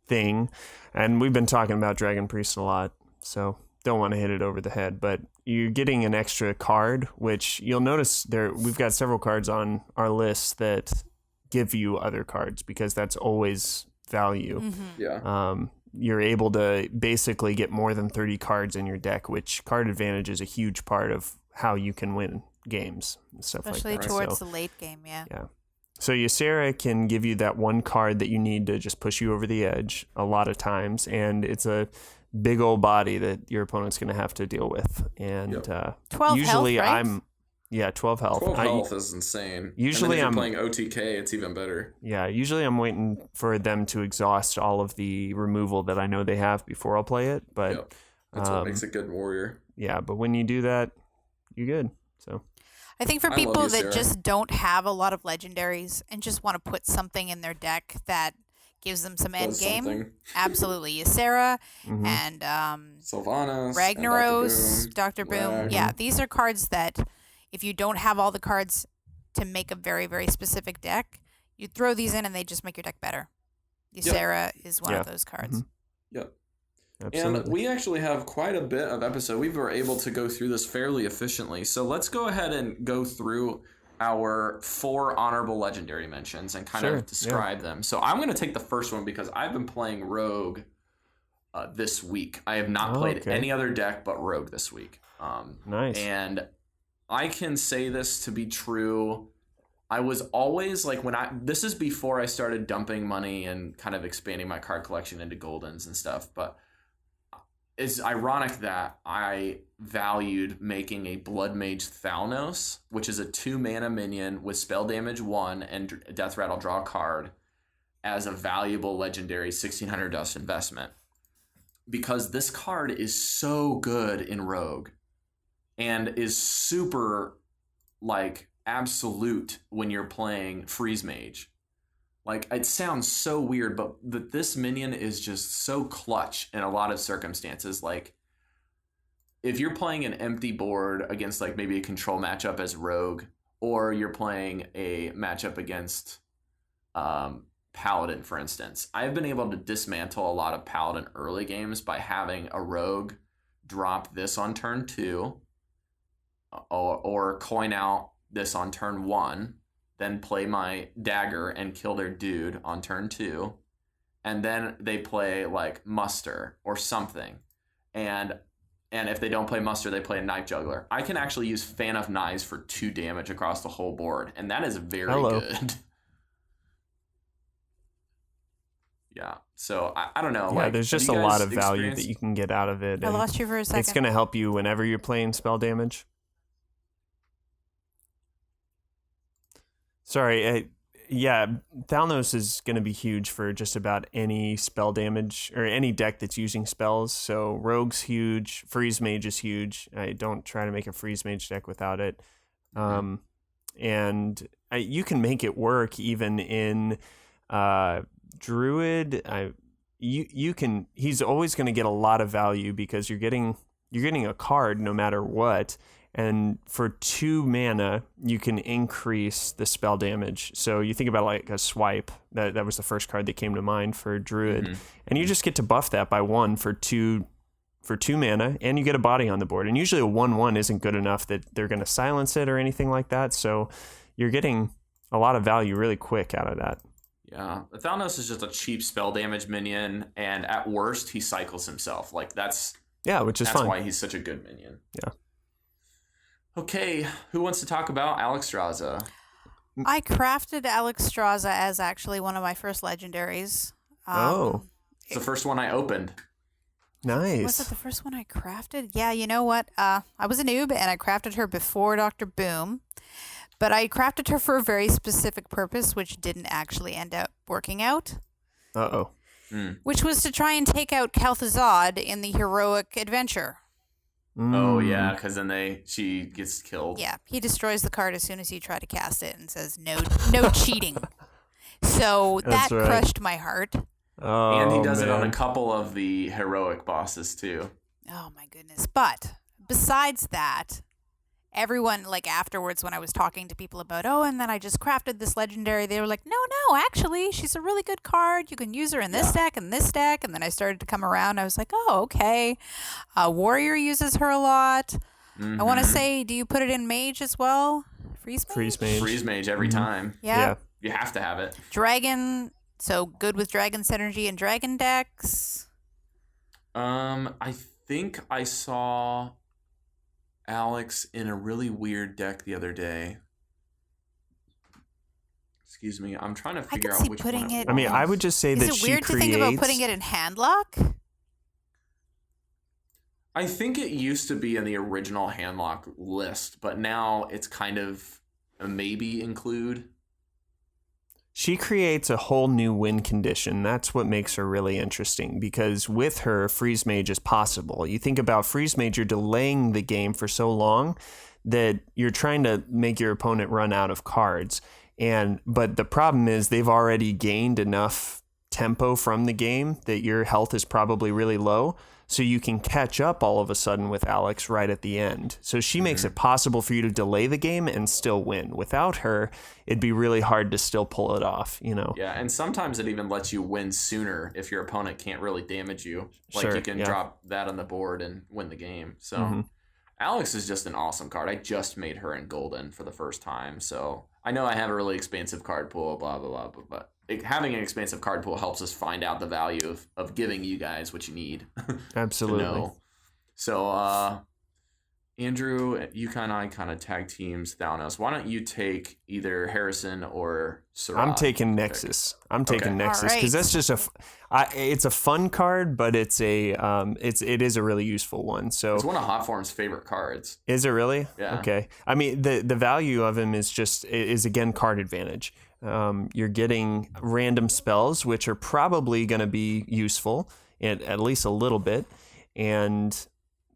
thing. And we've been talking about Dragon Priest a lot, so don't want to hit it over the head. But you're getting an extra card, which you'll notice we've got several cards on our list that give you other cards because that's always value. Yeah. You're able to basically get more than 30 cards in your deck, which card advantage is a huge part of how you can win games and stuff Especially like that. towards the late game, yeah. So Ysera can give you that one card that you need to just push you over the edge a lot of times, and it's a big old body that your opponent's going to have to deal with. And 12 usually health, right? 12 health. 12 health is insane. Usually and then if you're playing OTK, it's even better. Yeah, usually I'm waiting for them to exhaust all of the removal that I know they have before I'll play it. But that's what makes a good warrior. Yeah, but when you do that, you're good. So I think for I people love you, that Sarah. just don't have a lot of legendaries and just want to put something in their deck that gives them some end Does game, something. absolutely. Ysera and Sylvanas, Ragnaros, Dr. Boom. Rag. Yeah, these are cards that if you don't have all the cards to make a very, very specific deck, you throw these in and they just make your deck better. Ysera is one of those cards. Yep. absolutely. And we actually have quite a bit of episode. We were able to go through this fairly efficiently. So let's go ahead and go through our 4 honorable legendary mentions and kind of describe them. So I'm going to take the first one because I've been playing Rogue this week. I have not played any other deck but Rogue this week. Nice. And I can say this to be true. I was always like this is before I started dumping money and kind of expanding my card collection into Goldens and stuff, but it's ironic that I valued making a Blood Mage Thalnos, which is a 2-mana minion with spell damage 1 and Death Rattle draw a card, as a valuable legendary 1600 dust investment. Because this card is so good in Rogue and is super like absolute when you're playing Freeze Mage. Like, it sounds so weird, but this minion is just so clutch in a lot of circumstances. Like, if you're playing an empty board against, like, maybe a control matchup as Rogue, or you're playing a matchup against Paladin, for instance, I've been able to dismantle a lot of Paladin early games by having a Rogue drop this on turn 2, or coin out this on turn 1, then play my dagger and kill their dude on turn 2, and then they play like Muster or something, and if they don't play Muster, they play a Knife Juggler. I can actually use Fan of Knives for 2 damage across the whole board, and that is very good. Yeah, so I don't know. Yeah, like, there's just a lot of value that you can get out of it. I lost you for a second. It's going to help you whenever you're playing spell damage. Sorry, Thalnos is going to be huge for just about any spell damage or any deck that's using spells. So Rogue's huge, Freeze Mage is huge. I don't try to make a Freeze Mage deck without it. And you can make it work even in Druid. You can. He's always going to get a lot of value because you're getting a card no matter what. And for 2 mana, you can increase the spell damage. So you think about like a Swipe. That was the first card that came to mind for Druid. And you just get to buff that by 1 for 2 mana, and you get a body on the board. And usually a 1/1 isn't good enough that they're going to silence it or anything like that. So you're getting a lot of value really quick out of that. Yeah, Thalnos is just a cheap spell damage minion, and at worst, he cycles himself. Like that's which is that's fine. why he's such a good minion. Yeah. Okay, who wants to talk about Alexstrasza? I crafted Alexstrasza as actually one of my first legendaries. It's the first one I opened. Nice. Was it the first one I crafted? Yeah, you know what? I was a noob, and I crafted her before Dr. Boom. But I crafted her for a very specific purpose, which didn't actually end up working out. Uh-oh. Which was to try and take out Kel'Thuzad in the heroic adventure. Oh, yeah, because then she gets killed. Yeah, he destroys the card as soon as you try to cast it and says, no cheating. So that crushed my heart. Oh, and he does it on a couple of the heroic bosses, too. Oh, my goodness. But besides that, everyone, like, afterwards when I was talking to people about, and then I just crafted this legendary, they were like, no, actually, she's a really good card. You can use her in this deck and this deck. And then I started to come around. I was like, oh, okay. Warrior uses her a lot. I want to say, do you put it in Mage as well? Freeze Mage? Freeze Mage every time. Yeah. You have to have it. Dragon, so good with Dragon Synergy and Dragon decks. I think I saw Alex in a really weird deck the other day. Excuse me, I'm trying to figure out which one it was. I mean, I would just say that she Is it weird to think about putting it in Handlock? I think it used to be in the original Handlock list, but now it's kind of a maybe include. She creates a whole new win condition. That's what makes her really interesting, because with her, Freeze Mage is possible. You think about Freeze Mage, you're delaying the game for so long that you're trying to make your opponent run out of cards. But the problem is they've already gained enough tempo from the game that your health is probably really low. So you can catch up all of a sudden with Alex right at the end. So she makes it possible for you to delay the game and still win. Without her, it'd be really hard to still pull it off, you know? Yeah, and sometimes it even lets you win sooner if your opponent can't really damage you. Like you can drop that on the board and win the game. So Alex is just an awesome card. I just made her in Golden for the first time. So I know I have a really expansive card pool, blah, blah, blah, but having an expansive card pool helps us find out the value of giving you guys what you need. Absolutely. To know. So, Andrew, you and I kind of tag teams Thalnos. Why don't you take either Harrison or Sarah? I'm taking Nexus. Nexus because that's just it's a fun card, but it is a really useful one. So it's one of Hotform's favorite cards. Is it really? Yeah. Okay. I mean, the value of him is again card advantage. You're getting random spells, which are probably going to be useful at least a little bit, and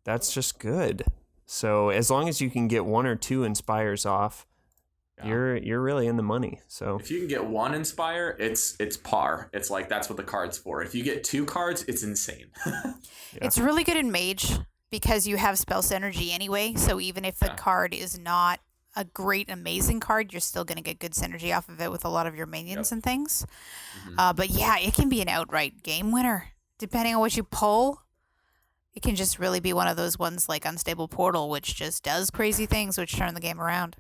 that's just good. So as long as you can get one or two Inspires off, you're really in the money. So if you can get one Inspire, it's par. It's like that's what the card's for. If you get two cards, it's insane. It's really good in Mage because you have Spell Synergy anyway. So even if the card is not a great, amazing card, you're still going to get good synergy off of it with a lot of your minions and things. But yeah, it can be an outright game winner. Depending on what you pull, it can just really be one of those ones like Unstable Portal, which just does crazy things, which turn the game around.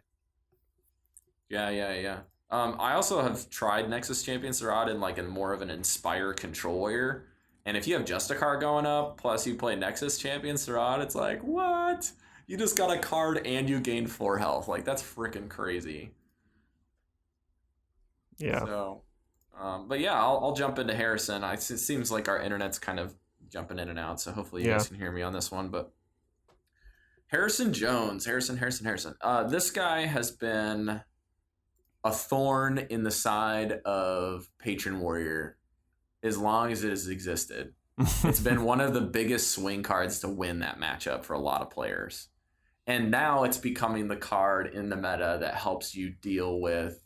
Yeah. I also have tried Nexus Champion Sarad in more of an Inspire Control Warrior. And if you have just a card going up, plus you play Nexus Champion Sarad, it's like, what? You just got a card and you gain 4 health. Like, that's freaking crazy. Yeah. So, but yeah, I'll jump into Harrison. It seems like our internet's kind of jumping in and out, so hopefully you guys can hear me on this one. But Harrison Jones. Harrison. This guy has been a thorn in the side of Patron Warrior as long as it has existed. It's been one of the biggest swing cards to win that matchup for a lot of players. And now it's becoming the card in the meta that helps you deal with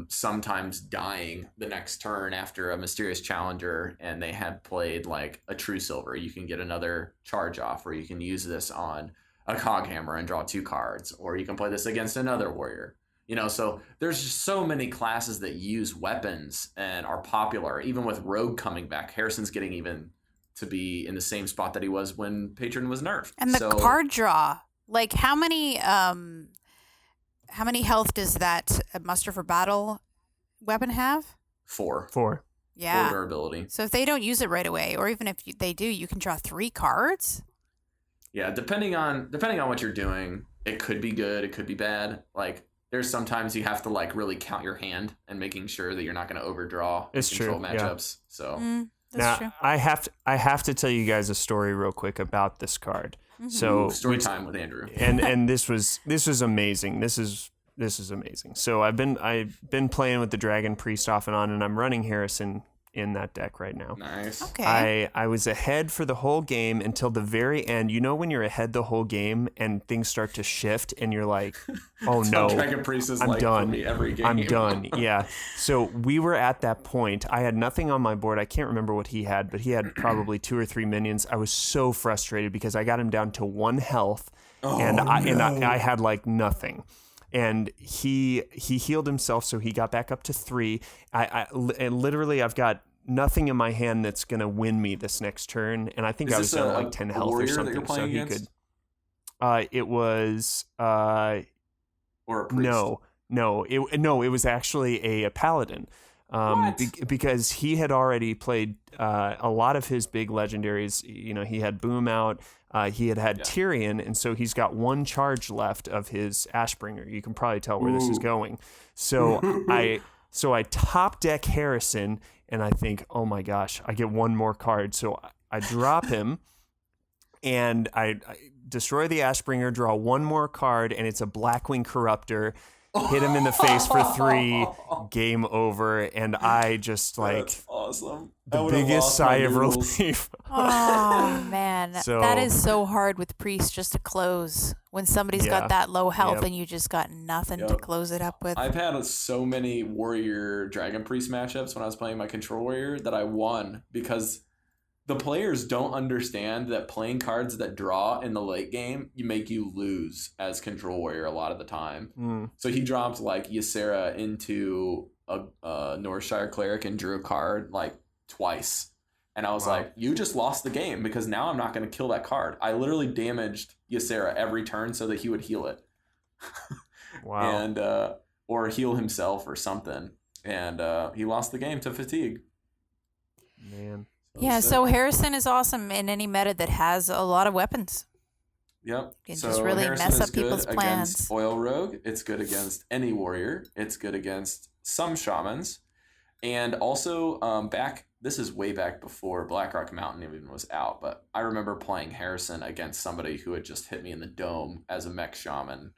sometimes dying the next turn after a mysterious challenger and they had played like a True Silver. You can get another charge off, or you can use this on a Coghammer and draw 2 cards, or you can play this against another warrior. So there's just so many classes that use weapons and are popular. Even with Rogue coming back, Harrison's getting even to be in the same spot that he was when Patron was nerfed. And the card draw, like how many health does that muster for battle weapon have? 4. 4. Yeah. 4 durability. So if they don't use it right away, or even if they do, you can draw 3 cards? Yeah, depending on what you're doing, it could be good, it could be bad. Like there's sometimes you have to like really count your hand and making sure that you're not going to overdraw It's control true, matchups. So That's Now true. I have to tell you guys a story real quick about this card. So story time with Andrew. and this was amazing. This is amazing. So I've been playing with the Dragon Priest off and on, and I'm running Harrison in that deck right now. Nice. Okay. I was ahead for the whole game until the very end. You know when you're ahead the whole game and things start to shift and you're like, oh no, Dragon Priest is I'm like done. for me every game. I'm done. Yeah. So we were at that point. I had nothing on my board. I can't remember what he had, but he had probably 2 or 3 minions. I was so frustrated because I got him down to 1 health and I had like nothing. And he healed himself, so he got back up to 3. And literally, I've got nothing in my hand that's gonna win me this next turn. And I think I was down to like 10 health or something. So he could. It was or a priest. No, it was actually a paladin. Because he had already played a lot of his big legendaries. You know, he had Boom out. He had Tyrion, and so he's got 1 charge left of his Ashbringer. You can probably tell where this is going. So I top deck Harrison, and I think, oh my gosh, I get 1 more card. So I drop him, and I destroy the Ashbringer, draw 1 more card, and it's a Blackwing Corruptor. Hit him in the face for 3, game over, and I just like That's awesome. the biggest sigh of relief. Oh man, So- that is so hard with Priest just to close when somebody's got that low health and you just got nothing to close it up with. I've had so many Warrior Dragon Priest matchups when I was playing my Control Warrior that I won because the players don't understand that playing cards that draw in the late game make you lose as Control Warrior a lot of the time. So he dropped like Ysera into a Northshire Cleric and drew a card like twice. And I was like, you just lost the game because now I'm not going to kill that card. I literally damaged Ysera every turn so that he would heal it. Wow. And or heal himself or something. And he lost the game to fatigue. Man. Yeah, so Harrison is awesome in any meta that has a lot of weapons. Yep. Can So just really Harrison mess is up people's good plans. against Oil Rogue. It's good against any warrior. It's good against some shamans. And also this is way back before Blackrock Mountain even was out, but I remember playing Harrison against somebody who had just hit me in the dome as a mech shaman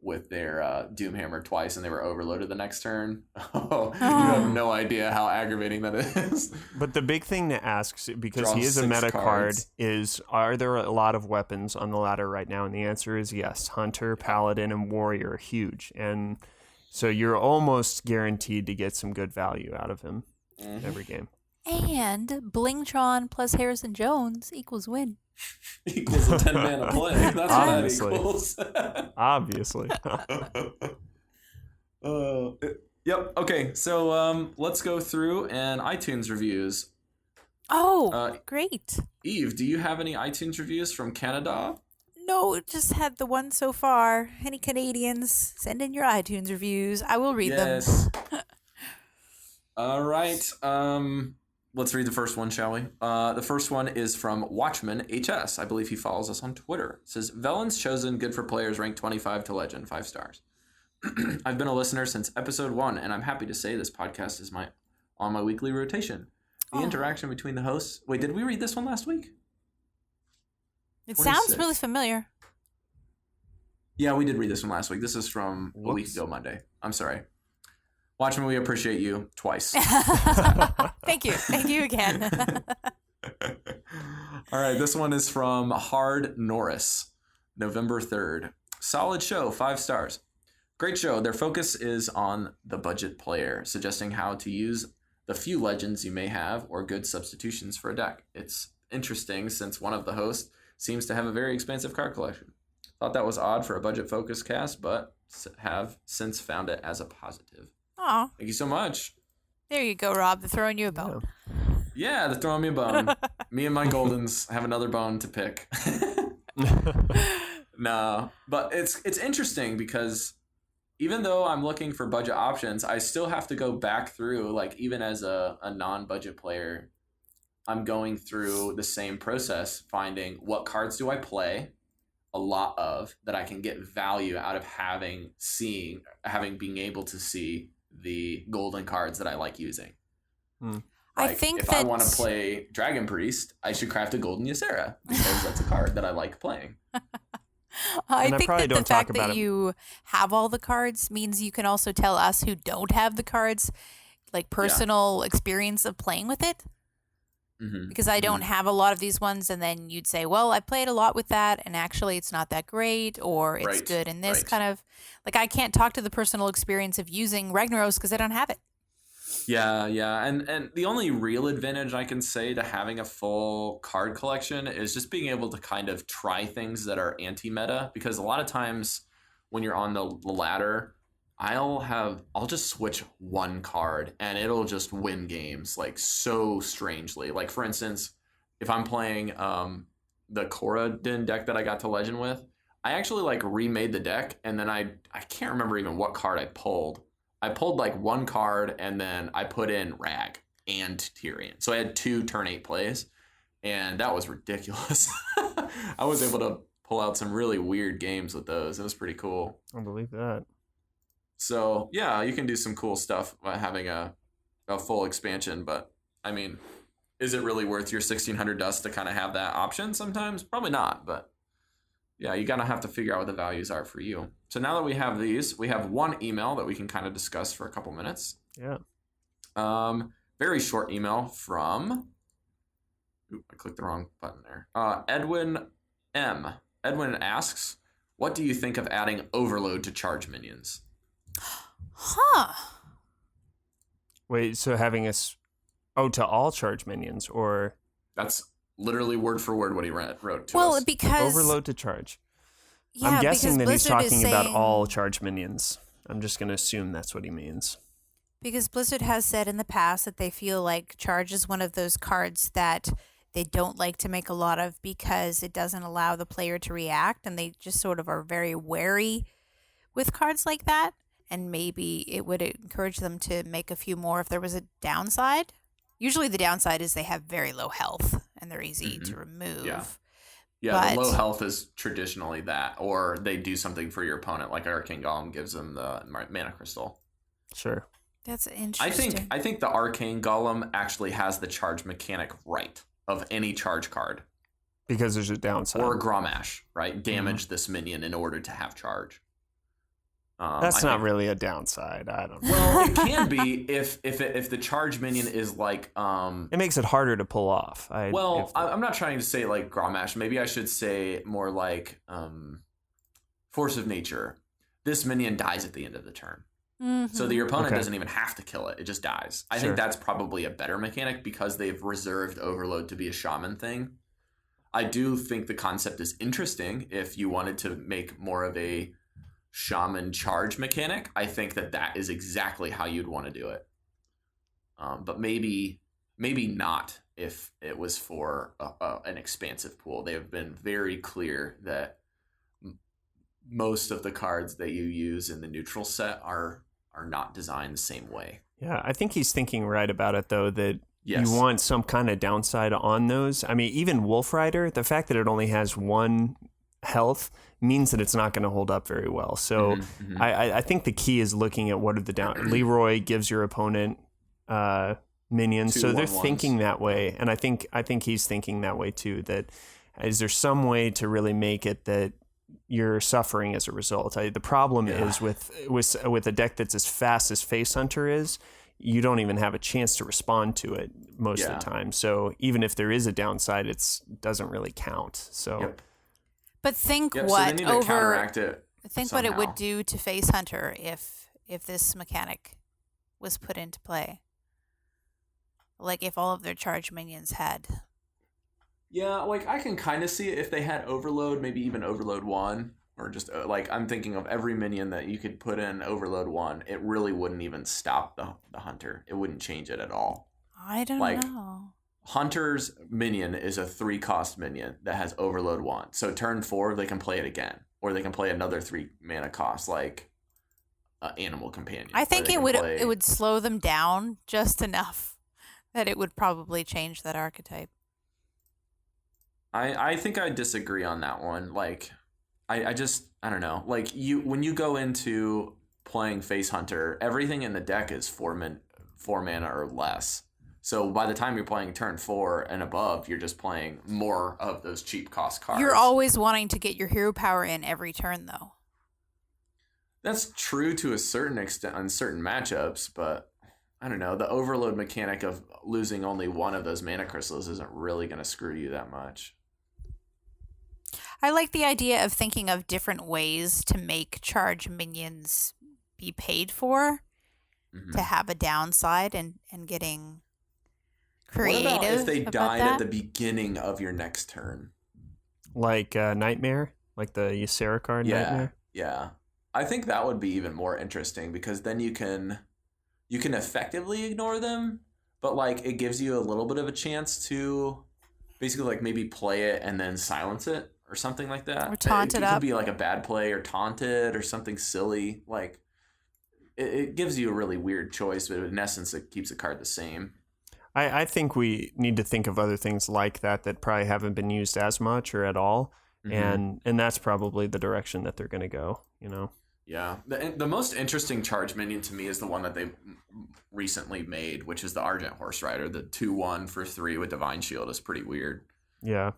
with their Doomhammer twice, and they were overloaded the next turn. You have no idea how aggravating that is. But the big thing to ask, because Draw he is a 6 meta card, cards. is are there a lot of weapons on the ladder right now? And the answer is yes. Hunter, Paladin, and Warrior are huge. And so you're almost guaranteed to get some good value out of him every game. And Blingtron plus Harrison Jones equals win. Equals a 10 mana play. That's what that Obviously. equals. Obviously. Yep. Okay. So let's go through and iTunes reviews. Oh, great. Eve, do you have any iTunes reviews from Canada? No, just had the one so far. Any Canadians, send in your iTunes reviews. I will read them. All right. Let's read the first one, shall we? The first one is from Watchman HS. I believe he follows us on Twitter. It says, Velen's chosen, good for players, ranked 25 to legend, 5 stars. I've been a listener since episode 1, and I'm happy to say this podcast is on my weekly rotation. The interaction between the hosts... Wait, did we read this one last week? It sounds 26. really familiar. Yeah, we did read this one last week. This is from a week ago Monday. I'm sorry. Watchman, we appreciate you twice. Thank you. Thank you again. All right, this one is from Hard Norris, November 3rd. Solid show, 5 stars. Great show. Their focus is on the budget player, suggesting how to use the few legends you may have or good substitutions for a deck. It's interesting since one of the hosts seems to have a very expansive card collection. Thought that was odd for a budget-focused cast, but have since found it as a positive. Oh, Thank you so much. there you go, Rob. They're throwing you a bone. Yeah, they're throwing me a bone. Me and my Goldens have another bone to pick. No, but it's interesting because even though I'm looking for budget options, I still have to go back through, like, even as a non-budget player, I'm going through the same process, finding what cards do I play a lot of that I can get value out of being able to see the golden cards that I like using. Hmm. I Like, think if I want to play Dragon Priest, I should craft a golden Ysera because that's a card that I like playing. I And I think probably that the don't talk fact about that it. you have all the cards means you can also tell us who don't have the cards, like, personal experience of playing with it. Mm-hmm. Because I don't have a lot of these ones, and then you'd say, well, I played a lot with that, and actually it's not that great, or it's Right, good in this right. kind of... Like, I can't talk to the personal experience of using Ragnaros because I don't have it. Yeah. And the only real advantage I can say to having a full card collection is just being able to kind of try things that are anti-meta, because a lot of times when you're on the ladder, I'll just switch one card and it'll just win games, like, so strangely. Like, for instance, if I'm playing the Corridon deck that I got to Legend with, I actually, like, remade the deck, and then I can't remember even what card I pulled. I pulled, like, one card, and then I put in Rag and Tyrion. So I had 2 turn 8 plays, and that was ridiculous. I was able to pull out some really weird games with those. It was pretty cool. I believe that. So, yeah, you can do some cool stuff by having a full expansion, but, I mean, is it really worth your 1,600 dust to kind of have that option sometimes? Probably not, but, yeah, you gotta have to figure out what the values are for you. So now that we have these, we have one email that we can kind of discuss for a couple minutes. Yeah. Very short email from... Ooh, I clicked the wrong button there. Edwin M. Edwin asks, what do you think of adding overload to charge minions? Huh. Wait, so having us... Oh, to all charge minions, or... That's literally word for word what he wrote to Well, us. because... Overload to charge. Yeah, I'm guessing that because he's Blizzard is talking about saying- all charge minions. I'm just going to assume that's what he means. Because Blizzard has said in the past that they feel like Charge is one of those cards that they don't like to make a lot of because it doesn't allow the player to react, and they just sort of are very wary with cards like that. And maybe it would encourage them to make a few more if there was a downside. Usually the downside is they have very low health and they're easy to remove. Yeah, the But- low health is traditionally that, or they do something for your opponent, like Arcane Golem gives them the mana crystal. Sure. That's interesting. I think the Arcane Golem actually has the charge mechanic right of any charge card. Because there's a downside. Or Grommash, right? Damage this minion in order to have charge. That's not really a downside. I don't know. Well, it can be if the charge minion is like It makes it harder to pull off. I'm not trying to say like Grommash. Maybe I should say more like Force of Nature. This minion dies at the end of the turn. So your opponent doesn't even have to kill it. It just dies. I think that's probably a better mechanic because they've reserved Overload to be a shaman thing. I do think the concept is interesting if you wanted to make more of a shaman charge mechanic. I think that is exactly how you'd want to do it. But maybe not if it was for an expansive pool. They have been very clear that most of the cards that you use in the neutral set are not designed the same way. Yeah, I think he's thinking right about it, though, that Yes. you want some kind of downside on those. I mean, even Wolf Rider, the fact that it only has 1 health means that it's not going to hold up very well. So I think the key is looking at what are the down. Leroy gives your opponent minions, so they're 2/1/1s. thinking that way, and I think he's thinking that way too. That is there some way to really make it that you're suffering as a result? The problem is with a deck that's as fast as Face Hunter is, you don't even have a chance to respond to it most of the time. So even if there is a downside, it doesn't really count. So. But think So they what need to counteract it. Think what it somehow. would do to Face Hunter if this mechanic was put into play. Like if all of their charge minions had. Yeah, like I can kind of see it if they had Overload, maybe even Overload 1, or just like I'm thinking of every minion that you could put in Overload 1, it really wouldn't even stop the Hunter. It wouldn't change it at all. I don't know. Hunter's minion is a 3-cost minion that has Overload 1. So turn 4, they can play it again, or they can play another 3 mana cost. Like animal companion. I think where they can play- it would slow them down just enough that it would probably change that archetype. I think I disagree on that one. Like, I don't know. Like when you go into playing Face Hunter, everything in the deck is 4 mana or less. So by the time you're playing turn 4 and above, you're just playing more of those cheap cost cards. You're always wanting to get your hero power in every turn, though. That's true to a certain extent on certain matchups, but I don't know. The overload mechanic of losing only one of those mana crystals isn't really going to screw you that much. I like the idea of thinking of different ways to make charge minions be paid for, to have a downside and getting creative. What about if they about died that? at the beginning of your next turn? Like Nightmare? Like the Ysera card Nightmare? Yeah. I think that would be even more interesting because then you can effectively ignore them, but like it gives you a little bit of a chance to basically like maybe play it and then silence it or something like that. Or taunt it It up. could be like a bad play or taunt it or something silly. Like it gives you a really weird choice, but in essence it keeps the card the same. I think we need to think of other things like that probably haven't been used as much or at all. And that's probably the direction that they're going to go, you know? Yeah. The most interesting charge minion to me is the one that they recently made, which is the Argent Horse Rider. The 2/1 for 3 with Divine Shield is pretty weird. Yeah.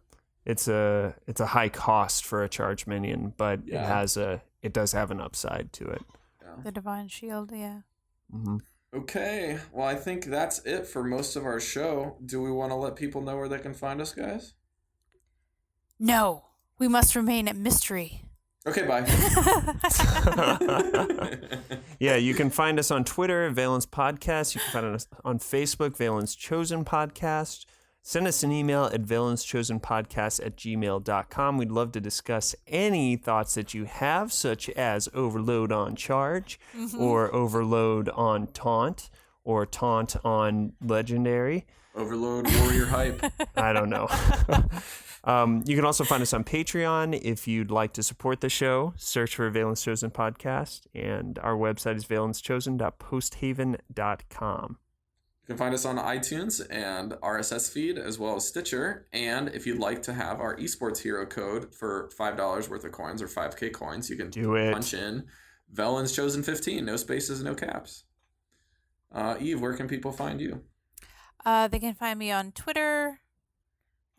It's a high cost for a charge minion, but it does have an upside to it. Yeah. The Divine Shield, yeah. Mm-hmm. Okay, well, I think that's it for most of our show. Do we want to let people know where they can find us, guys? No, we must remain a mystery. Okay, bye. Yeah, you can find us on Twitter, Valen's Podcast. You can find us on Facebook, Valen's Chosen Podcast. Send us an email at valenschosenpodcast@gmail.com. We'd love to discuss any thoughts that you have, such as overload on charge, or overload on taunt, or taunt on legendary. Overload Warrior Hype. I don't know. You can also find us on Patreon if you'd like to support the show. Search for Valen's Chosen Podcast, and our website is valenschosen.posthaven.com. You can find us on iTunes and RSS feed, as well as Stitcher. And if you'd like to have our esports hero code for $5 worth of coins or 5K coins, you can punch in Velen's Chosen 15. No spaces, no caps. Eve, where can people find you? They can find me on Twitter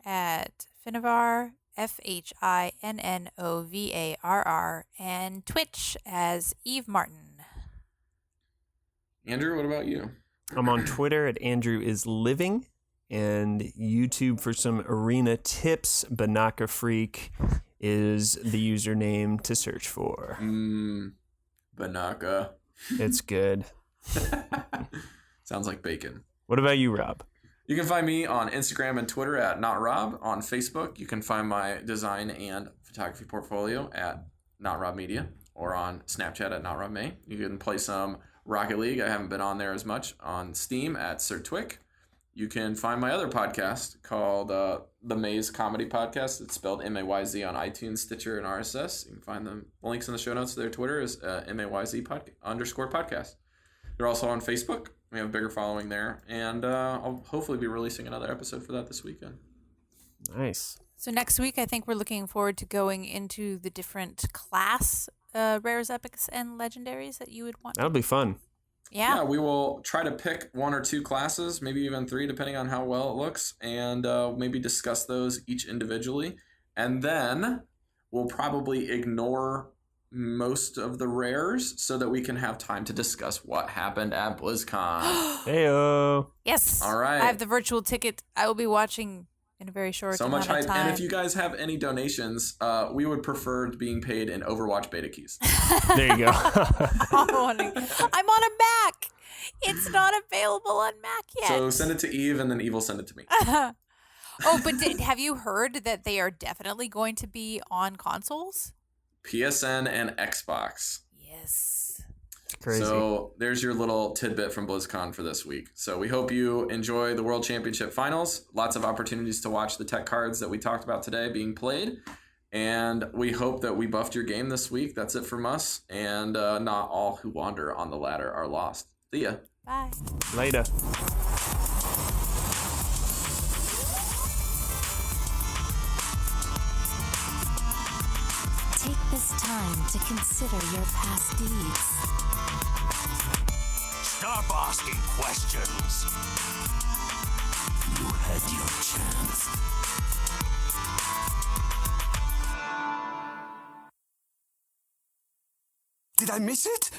at Finnovar, FHINNOVARR, and Twitch as Evemartyn. Andrew, what about you? I'm on Twitter at AndrewIsLiving, and YouTube for some arena tips. BinacaFreak is the username to search for. Binaka. It's good. Sounds like bacon. What about you, Rob? You can find me on Instagram and Twitter at NotRob. On Facebook, you can find my design and photography portfolio at NotRobMedia, or on Snapchat at NotRobMay. You can play some Rocket League. I haven't been on there as much. On Steam at Sir Twick. You can find my other podcast called The Maze Comedy Podcast. It's spelled MAYZ on iTunes, Stitcher, and RSS. You can find the links in the show notes. Their Twitter is MAYZ_podcast. They're also on Facebook. We have a bigger following there. And I'll hopefully be releasing another episode for that this weekend. Nice. So next week, I think we're looking forward to going into the different class rares, epics, and legendaries that you would want. That'll be fun. Yeah, we will try to pick 1 or 2 classes, maybe even 3, depending on how well it looks, and maybe discuss those each individually. And then we'll probably ignore most of the rares so that we can have time to discuss what happened at BlizzCon. Heyo. Yes. All right. I have the virtual ticket. I will be watching in a very short So amount much hype. of time. And if you guys have any donations, we would prefer being paid in Overwatch beta keys. There you go. I'm on a Mac. It's not available on Mac yet. So send it to Eve, and then Eve will send it to me. Oh, but have you heard that they are definitely going to be on consoles? PSN and Xbox. Yes. It's crazy. So there's your little tidbit from BlizzCon for this week. So we hope you enjoy the World Championship Finals. Lots of opportunities to watch the tech cards that we talked about today being played. And we hope that we buffed your game this week. That's it from us. And not all who wander on the ladder are lost. See ya. Bye. Later. Take this time to consider your past deeds. Stop asking questions. You had your chance. Did I miss it?